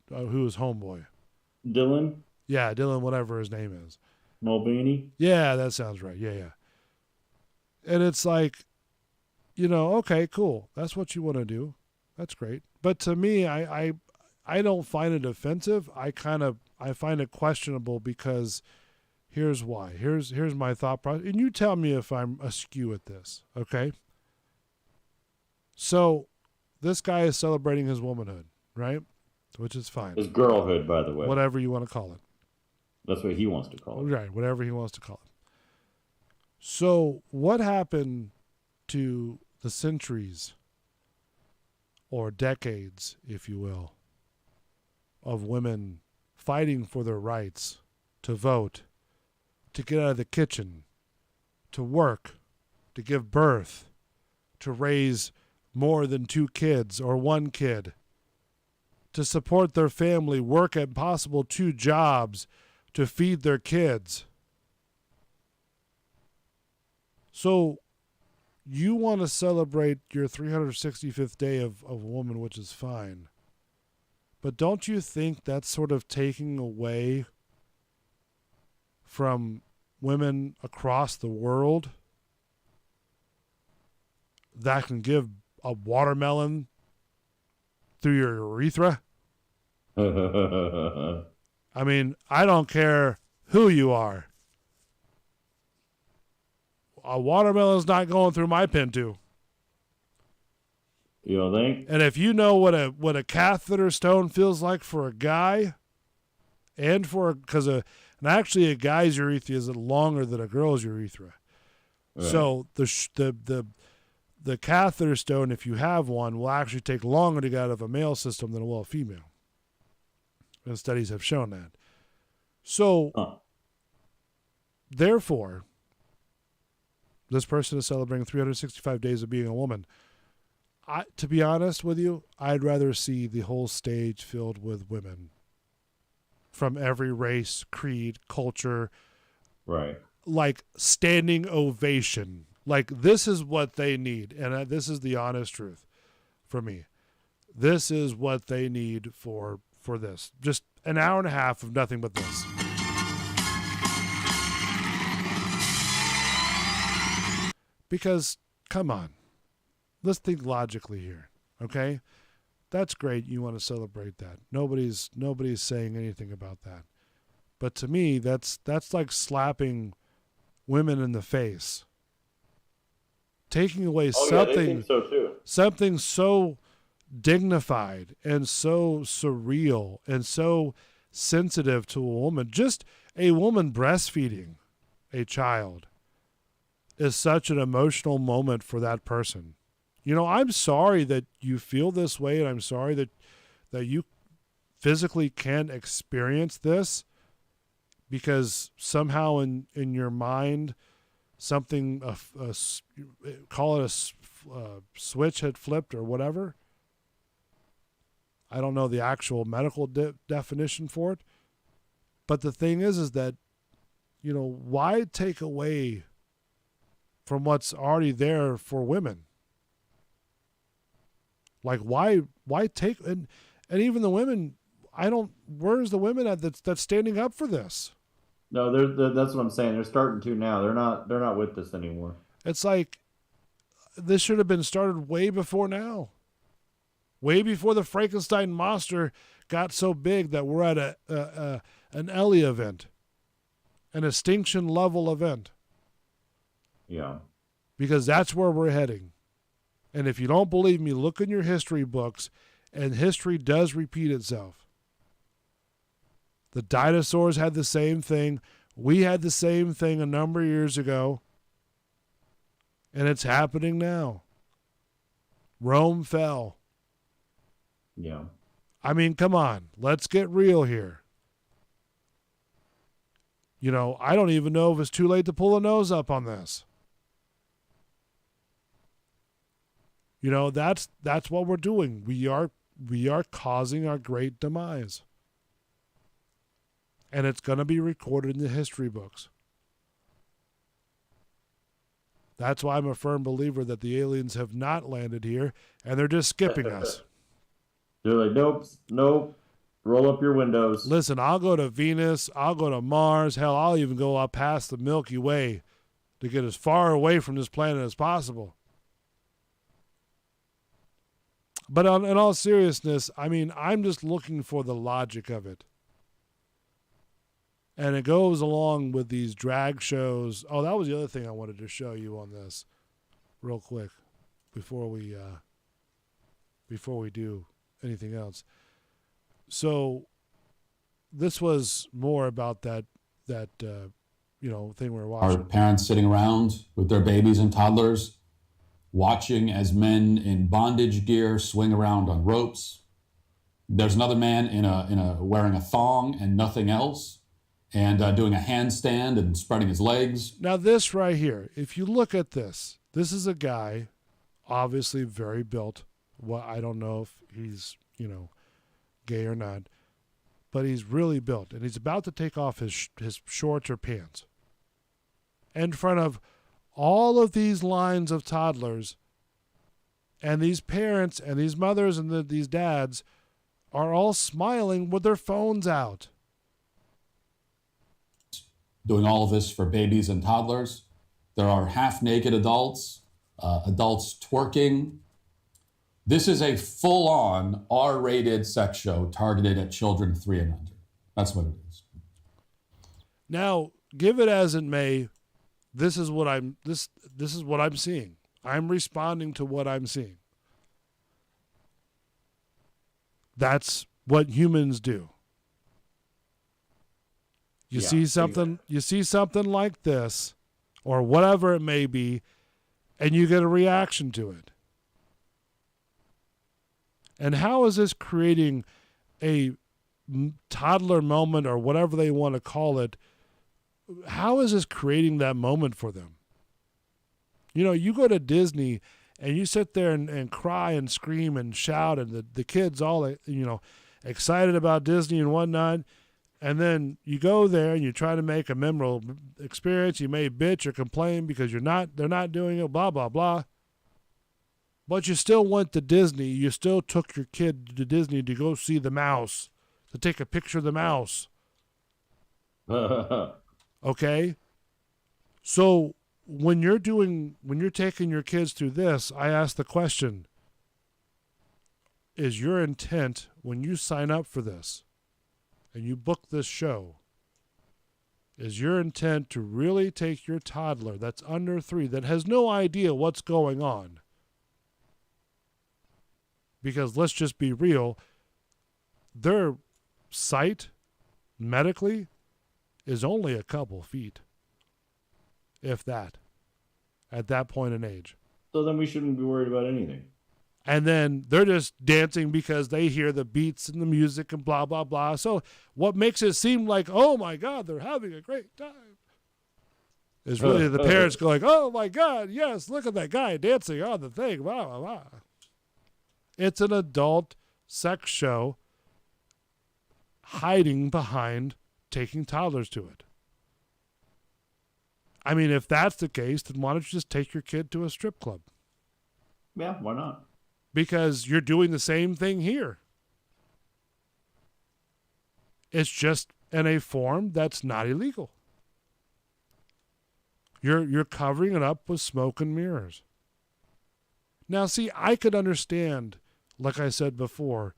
Who is Homeboy? Dylan? Yeah, Dylan, whatever his name is. Mulvaney? Yeah, that sounds right. Yeah. And it's like, okay, cool. That's what you want to do. That's great. But to me, I don't find it offensive. I find it questionable because here's why. Here's my thought process. And you tell me if I'm askew at this, okay? So this guy is celebrating his womanhood, right? Which is fine. His girlhood, by the way. Whatever you want to call it. That's what he wants to call it. Right, whatever he wants to call it. So what happened to the centuries or decades, if you will, of women fighting for their rights to vote, to get out of the kitchen, to work, to give birth, to raise more than 2 kids or 1 kid, to support their family, work at possible 2 jobs to feed their kids. So you want to celebrate your 365th day of a woman, which is fine. But don't you think that's sort of taking away from women across the world that can give a watermelon through your urethra? I mean, I don't care who you are. A watermelon's not going through my Pinto. You don't think? And if you know what a catheter stone feels like for a guy, and and actually a guy's urethra is longer than a girl's urethra. Right. So the catheter stone, if you have one, will actually take longer to get out of a male system than it will a female. And studies have shown that. So, therefore, this person is celebrating 365 days of being a woman. To be honest with you, I'd rather see the whole stage filled with women from every race, creed, culture. Right. Like standing ovation. Like this is what they need. And this is the honest truth for me. This is what they need for this. Just an hour and a half of nothing but this. Because, come on. Let's think logically here, okay? That's great. You want to celebrate that. Nobody's saying anything about that. But to me, that's like slapping women in the face. Taking away something, they think so too. Something so dignified and so surreal and so sensitive to a woman. Just a woman breastfeeding a child is such an emotional moment for that person. You know, I'm sorry that you feel this way, and I'm sorry that you physically can't experience this because somehow in your mind something, call it a switch had flipped or whatever. I don't know the actual medical definition for it. But the thing is that, you know, why take away from what's already there for women? Like, why take, and even the women, where's the women that's standing up for this? No, that's what I'm saying. They're starting to now. They're not with this anymore. It's like, this should have been started way before now. Way before the Frankenstein monster got so big that we're at an Ellie event. An extinction level event. Yeah. Because that's where we're heading. And if you don't believe me, look in your history books, and history does repeat itself. The dinosaurs had the same thing. We had the same thing a number of years ago. And it's happening now. Rome fell. Yeah. I mean, come on. Let's get real here. You know, I don't even know if it's too late to pull a nose up on this. You know, that's what we're doing. We are causing our great demise. And it's going to be recorded in the history books. That's why I'm a firm believer that the aliens have not landed here, and they're just skipping us. They're like, nope, roll up your windows. Listen, I'll go to Venus, I'll go to Mars, hell, I'll even go up past the Milky Way to get as far away from this planet as possible. But in all seriousness, I mean, I'm just looking for the logic of it. And it goes along with these drag shows. Oh, that was the other thing I wanted to show you on this real quick before we do anything else. So this was more about that thing we were watching. Our parents sitting around with their babies and toddlers, watching as men in bondage gear swing around on ropes. There's another man wearing a thong and nothing else, and doing a handstand and spreading his legs. Now this right here, if you look at this is a guy, obviously very built. Well, I don't know if he's, gay or not, but he's really built, and he's about to take off his shorts or pants in front of all of these lines of toddlers, and these parents and these mothers and these dads are all smiling with their phones out. Doing all of this for babies and toddlers. There are half-naked adults, adults twerking. This is a full-on R-rated sex show targeted at children 3 and under. That's what it is. Now, give it as it may, this is what I'm seeing. I'm responding to what I'm seeing. That's what humans do. You see something like this, or whatever it may be, and you get a reaction to it. And how is this creating a toddler moment, or whatever they want to call it? How is this creating that moment for them? You know, you go to Disney and you sit there and cry and scream and shout, and the kids all, excited about Disney and whatnot. And then you go there and you try to make a memorable experience. You may bitch or complain because they're not doing it, blah, blah, blah. But you still went to Disney. You still took your kid to Disney to go see the mouse, to take a picture of the mouse. Okay? So when you're taking your kids through this, I ask the question, is your intent when you sign up for this and you book this show, is your intent to really take your toddler that's under 3, that has no idea what's going on? Because let's just be real, their sight medically is only a couple feet, if that, at that point in age. So then we shouldn't be worried about anything. And then they're just dancing because they hear the beats and the music and blah, blah, blah. So what makes it seem like, oh, my God, they're having a great time, is really the parents going, oh, my God, yes, look at that guy dancing on the thing, blah, blah, blah. It's an adult sex show hiding behind taking toddlers to it. I mean, if that's the case, then why don't you just take your kid to a strip club? Yeah, why not? Because you're doing the same thing here. It's just in a form that's not illegal. You're covering it up with smoke and mirrors. Now, see, I could understand, like I said before,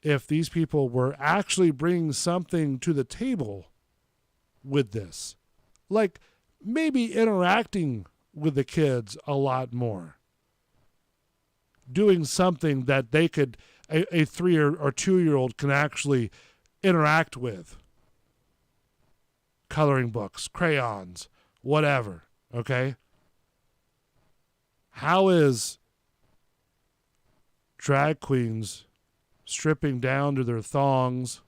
if these people were actually bringing something to the table with this. Like maybe interacting with the kids a lot more. Doing something that they could, a 3 or 2-year-old can actually interact with. Coloring books, crayons, whatever, okay? How is drag queens stripping down to their thongs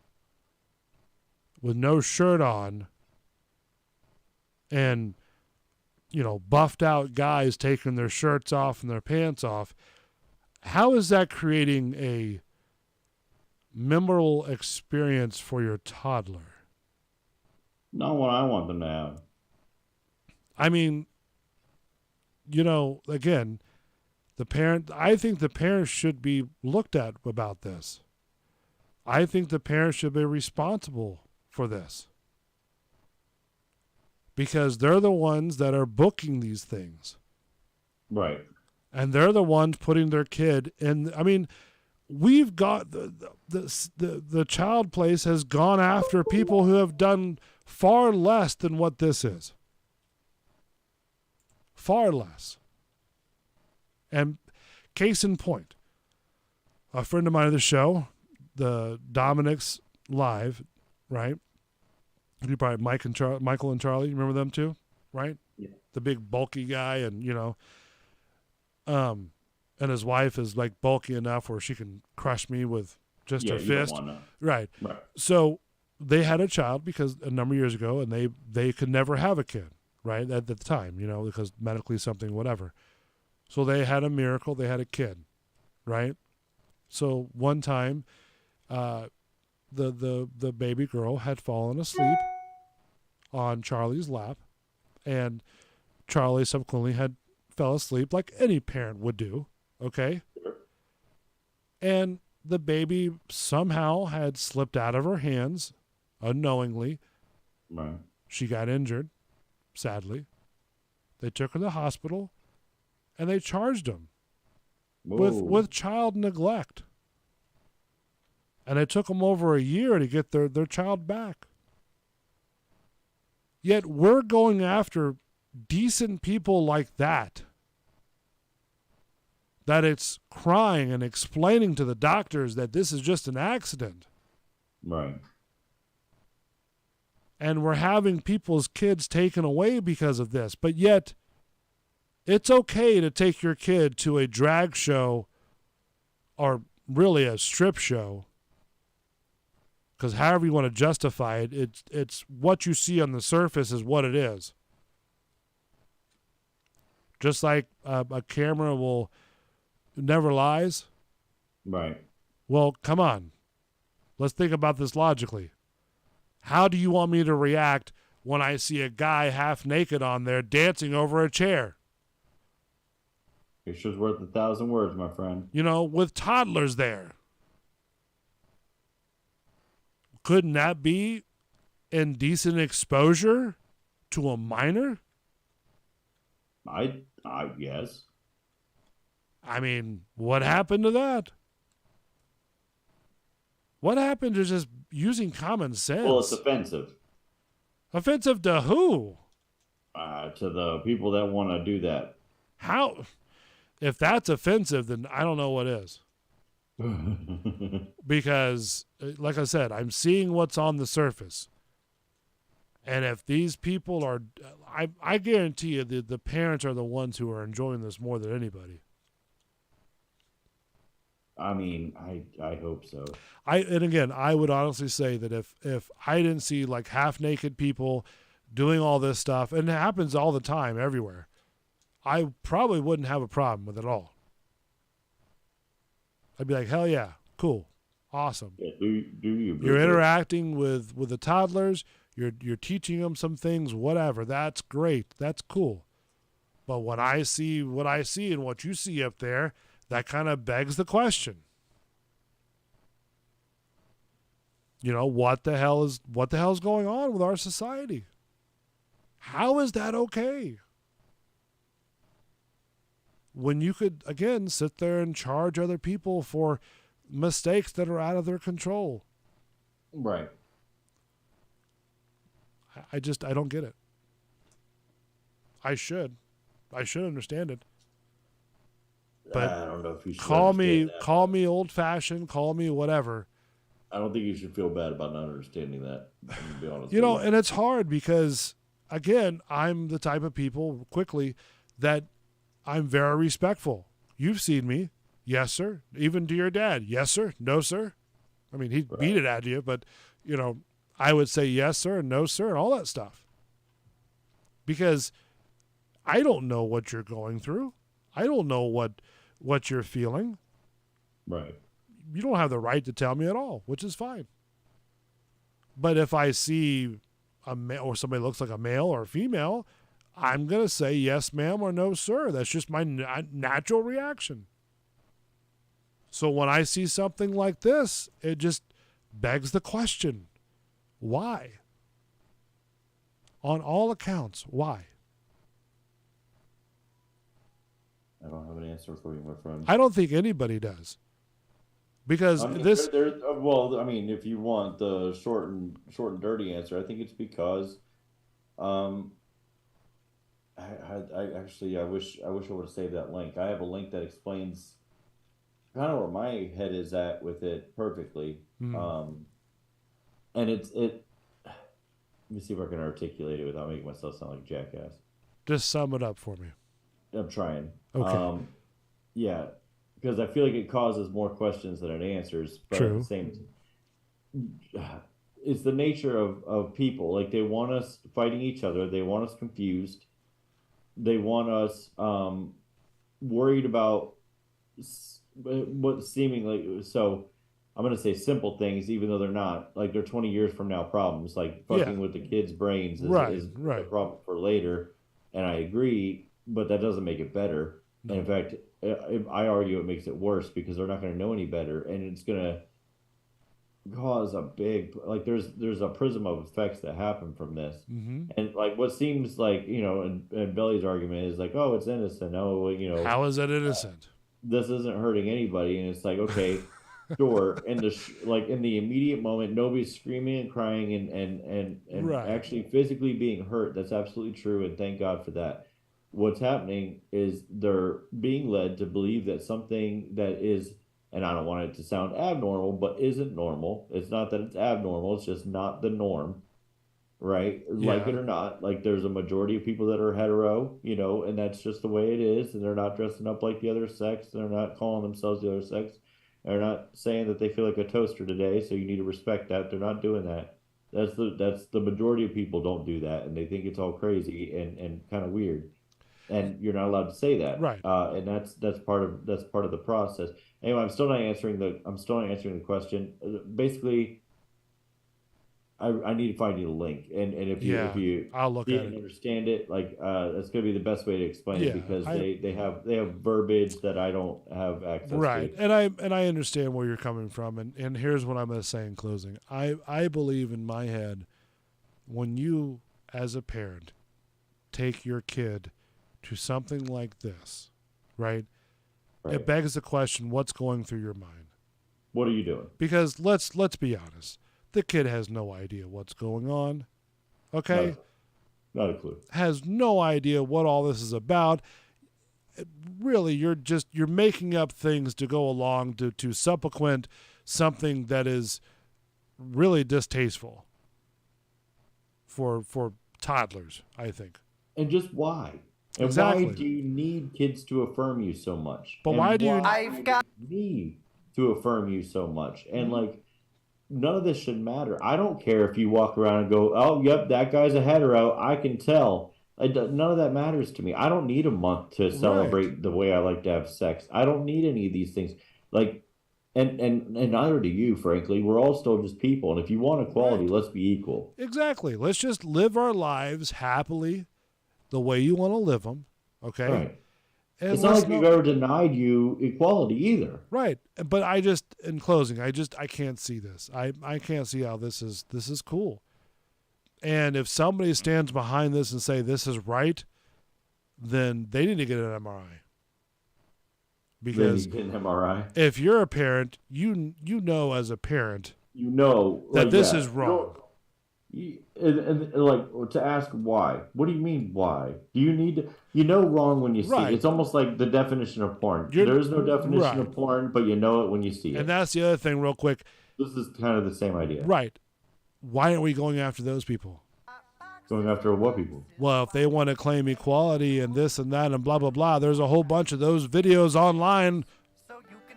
with no shirt on and, buffed out guys taking their shirts off and their pants off? How is that creating a memorable experience for your toddler? Not what I want them to have. I mean, again, I think the parents should be looked at about this. I think the parents should be responsible for this. Because they're the ones that are booking these things. Right. And they're the ones putting their kid in. I mean, we've got the child place has gone after people who have done far less than what this is. Far less. And case in point, a friend of mine of the show, the Dominic's Live, right? You probably Michael and Charlie, you remember them too, right? Yeah. The big bulky guy, and and his wife is like bulky enough where she can crush me with just her fist. Right. So they had a child because a number of years ago, and they could never have a kid, right? At the time, because medically something, whatever. So they had a miracle. They had a kid, right? So one time, the baby girl had fallen asleep on Charlie's lap, and Charlie subsequently had fell asleep like any parent would do. Okay. And the baby somehow had slipped out of her hands unknowingly. Right. She got injured, sadly. They took her to the hospital, and they charged him with child neglect. And it took them over a year to get their child back. Yet we're going after decent people like that it's crying and explaining to the doctors that this is just an accident. Right. And we're having people's kids taken away because of this. But yet, it's okay to take your kid to a drag show or really a strip show, because however you want to justify it, it's what you see on the surface is what it is. Just like a camera will never lies. Right. Well, come on. Let's think about this logically. How do you want me to react when I see a guy half naked on there dancing over a chair? Picture's worth 1,000 words, my friend. You know, with toddlers there. Couldn't that be indecent exposure to a minor? I guess. I mean, what happened to that? What happened to just using common sense? Well, it's offensive. Offensive to who? To the people that want to do that. How? If that's offensive, then I don't know what is. Because, like I said, I'm seeing what's on the surface. And if these people are, I guarantee you the parents are the ones who are enjoying this more than anybody. I mean, I hope so. And again, I would honestly say that if I didn't see like half naked people doing all this stuff, and it happens all the time everywhere, I probably wouldn't have a problem with it all. I'd be like, hell yeah, cool, awesome. Yeah, do you? You're interacting with the toddlers. You're teaching them some things, whatever. That's great. That's cool. But when I see what I see and what you see up there, that kind of begs the question. You know, what the hell is going on with our society? How is that okay? When you could, again, sit there and charge other people for mistakes that are out of their control. Right. I don't get it. I should understand it. But I don't know if you should call understand me old fashioned, call me whatever. I don't think you should feel bad about not understanding that. I'm gonna be honest. You know, and it's hard because, again, I'm the type of people quickly that I'm very respectful. You've seen me. Yes, sir. Even to your dad. Yes, sir. No, sir. I mean, he'd beat it at you, but, you know, I would say yes, sir, and no, sir, and all that stuff. Because I don't know what you're going through. I don't know what you're feeling. Right. You don't have the right to tell me at all, which is fine. But if I see a male or somebody looks like a male or a female, I'm going to say yes, ma'am, or no, sir. That's just my natural reaction. So when I see something like this, it just begs the question, why? On all accounts, why? I don't have an answer for you, my friend. I don't think anybody does. Because well, I mean, if you want the short and dirty answer, I think it's because, I wish I would have saved that link. I have a link that explains kind of where my head is at with it perfectly. And let me see if I can articulate it without making myself sound like a jackass. Just sum it up for me. I'm trying. Okay. Yeah, because I feel like it causes more questions than it answers. But True. At the same time, it's the nature of people. Like, they want us fighting each other. They want us confused. They want us worried about what seemingly. So I'm going to say simple things, even though they're not. Like, they're 20 years from now problems. Like, fucking with the kids' brains is a problem for later. And I agree, but that doesn't make it better. And in fact, I argue it makes it worse because they're not going to know any better. And it's going to cause a big, like, there's a prism of effects that happen from this. And, like, what seems like, you know, and Belly's argument is like, oh, it's innocent. Oh, you know. How is that innocent? This isn't hurting anybody. And it's like, okay. Sure, in the immediate moment, nobody's screaming and crying and actually physically being hurt. That's absolutely true, and thank God for that. What's happening is they're being led to believe that something that is, and I don't want it to sound abnormal, but isn't normal. It's not that it's abnormal; it's just not the norm, right? Like it or not, like there's a majority of people that are hetero, you know, and that's just the way it is, and they're not dressing up like the other sex, and they're not calling themselves the other sex. They're not saying that they feel like a toaster today, so you need to respect that. They're not doing that. That's the majority of people don't do that, and they think it's all crazy and kind of weird. And you're not allowed to say that, right? And that's part of the process. Anyway, I'm still not answering the question. Basically, I need to find you the link, and if you I'll look at it and understand it, like that's going to be the best way to explain it because they have verbiage that I don't have access to. Right, and I understand where you're coming from, and here's what I'm going to say in closing. I believe in my head, when you as a parent take your kid to something like this, right? It begs the question: what's going through your mind? What are you doing? Because let's be honest. The kid has no idea what's going on. Okay? Not a clue. Has no idea what all this is about. Really, you're making up things to go along to supplement something that is really distasteful for toddlers, I think. And just why? And exactly. Why do you need kids to affirm you so much? But why do you need to affirm you so much? And like, none of this should matter. I don't care if you walk around and go, oh, yep, that guy's a hetero. I can tell. None of that matters to me. I don't need a month to celebrate the way I like to have sex. I don't need any of these things. Like, and neither do you, frankly. We're all still just people. And if you want equality, let's be equal. Exactly. Let's just live our lives happily the way you want to live them. Okay? Right. And it's not like we've ever denied you equality either. Right. But in closing, I can't see this. I can't see how this is cool. And if somebody stands behind this and say this is right, then they need to get an MRI. Because they need to get an MRI. If you're a parent, you know as a parent, that this is wrong. And like, to ask why. What do you mean why? Do you need to, wrong when you see it. It's almost like the definition of porn. There is no definition of porn, but you know it when you see it. And that's the other thing real quick. This is kind of the same idea. Right. Why aren't we going after those people? Going after what people? Well, if they want to claim equality and this and that and blah, blah, blah, there's a whole bunch of those videos online.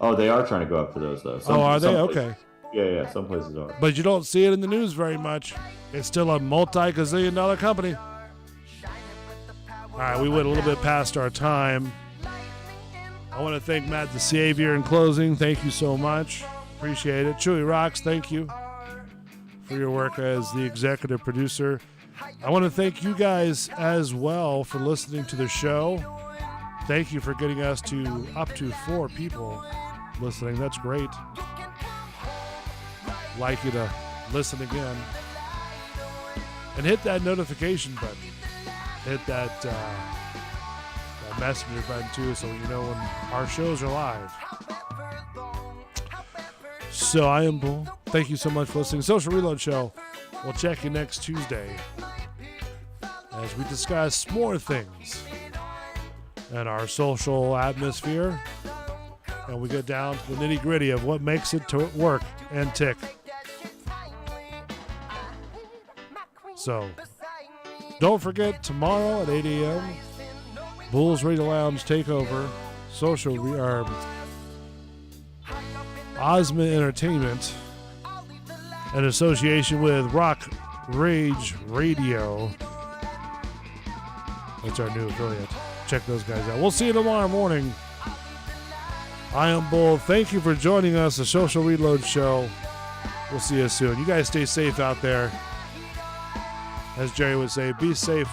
Oh, they are trying to go after those, though. Are they? Okay. Yeah, some places are. But you don't see it in the news very much. It's still a multi-gazillion-dollar company. All right, we went a little bit past our time. I want to thank Matt the Savior in closing. Thank you so much. Appreciate it. Chewy Rocks, thank you for your work as the executive producer. I want to thank you guys as well for listening to the show. Thank you for getting us to up to 4 people listening. That's great. Like you to listen again. And hit that notification button. Hit that messenger button too, so you know when our shows are live. So I am Bull. Thank you so much for listening. Social Reload Show. We'll check you next Tuesday as we discuss more things in our social atmosphere, and we get down to the nitty-gritty of what makes it to work and tick. So, don't forget, tomorrow at 8 a.m., Bulls Radio Lounge Takeover, Osmond Entertainment, in association with Rock Rage Radio. That's our new affiliate. Check those guys out. We'll see you tomorrow morning. I am Bull. Thank you for joining us, the Social Reload Show. We'll see you soon. You guys stay safe out there. As Jerry would say, be safe,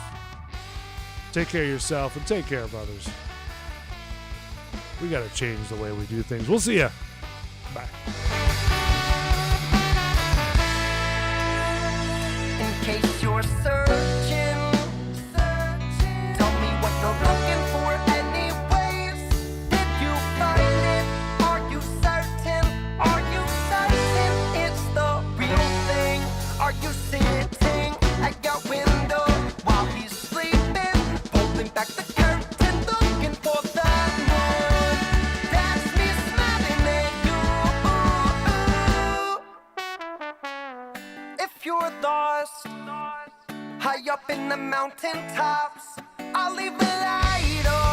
take care of yourself, and take care of others. We got to change the way we do things. We'll see ya. Bye. In case you're searching, tell me what you're looking for anyways. Did you find it? Are you certain? Are you certain it's the real thing? Are you sitting at your window while he's sleeping, pulling back the curtain, looking for that one? That's me smiling at you. If you're lost high up in the mountaintops, I'll leave the light on.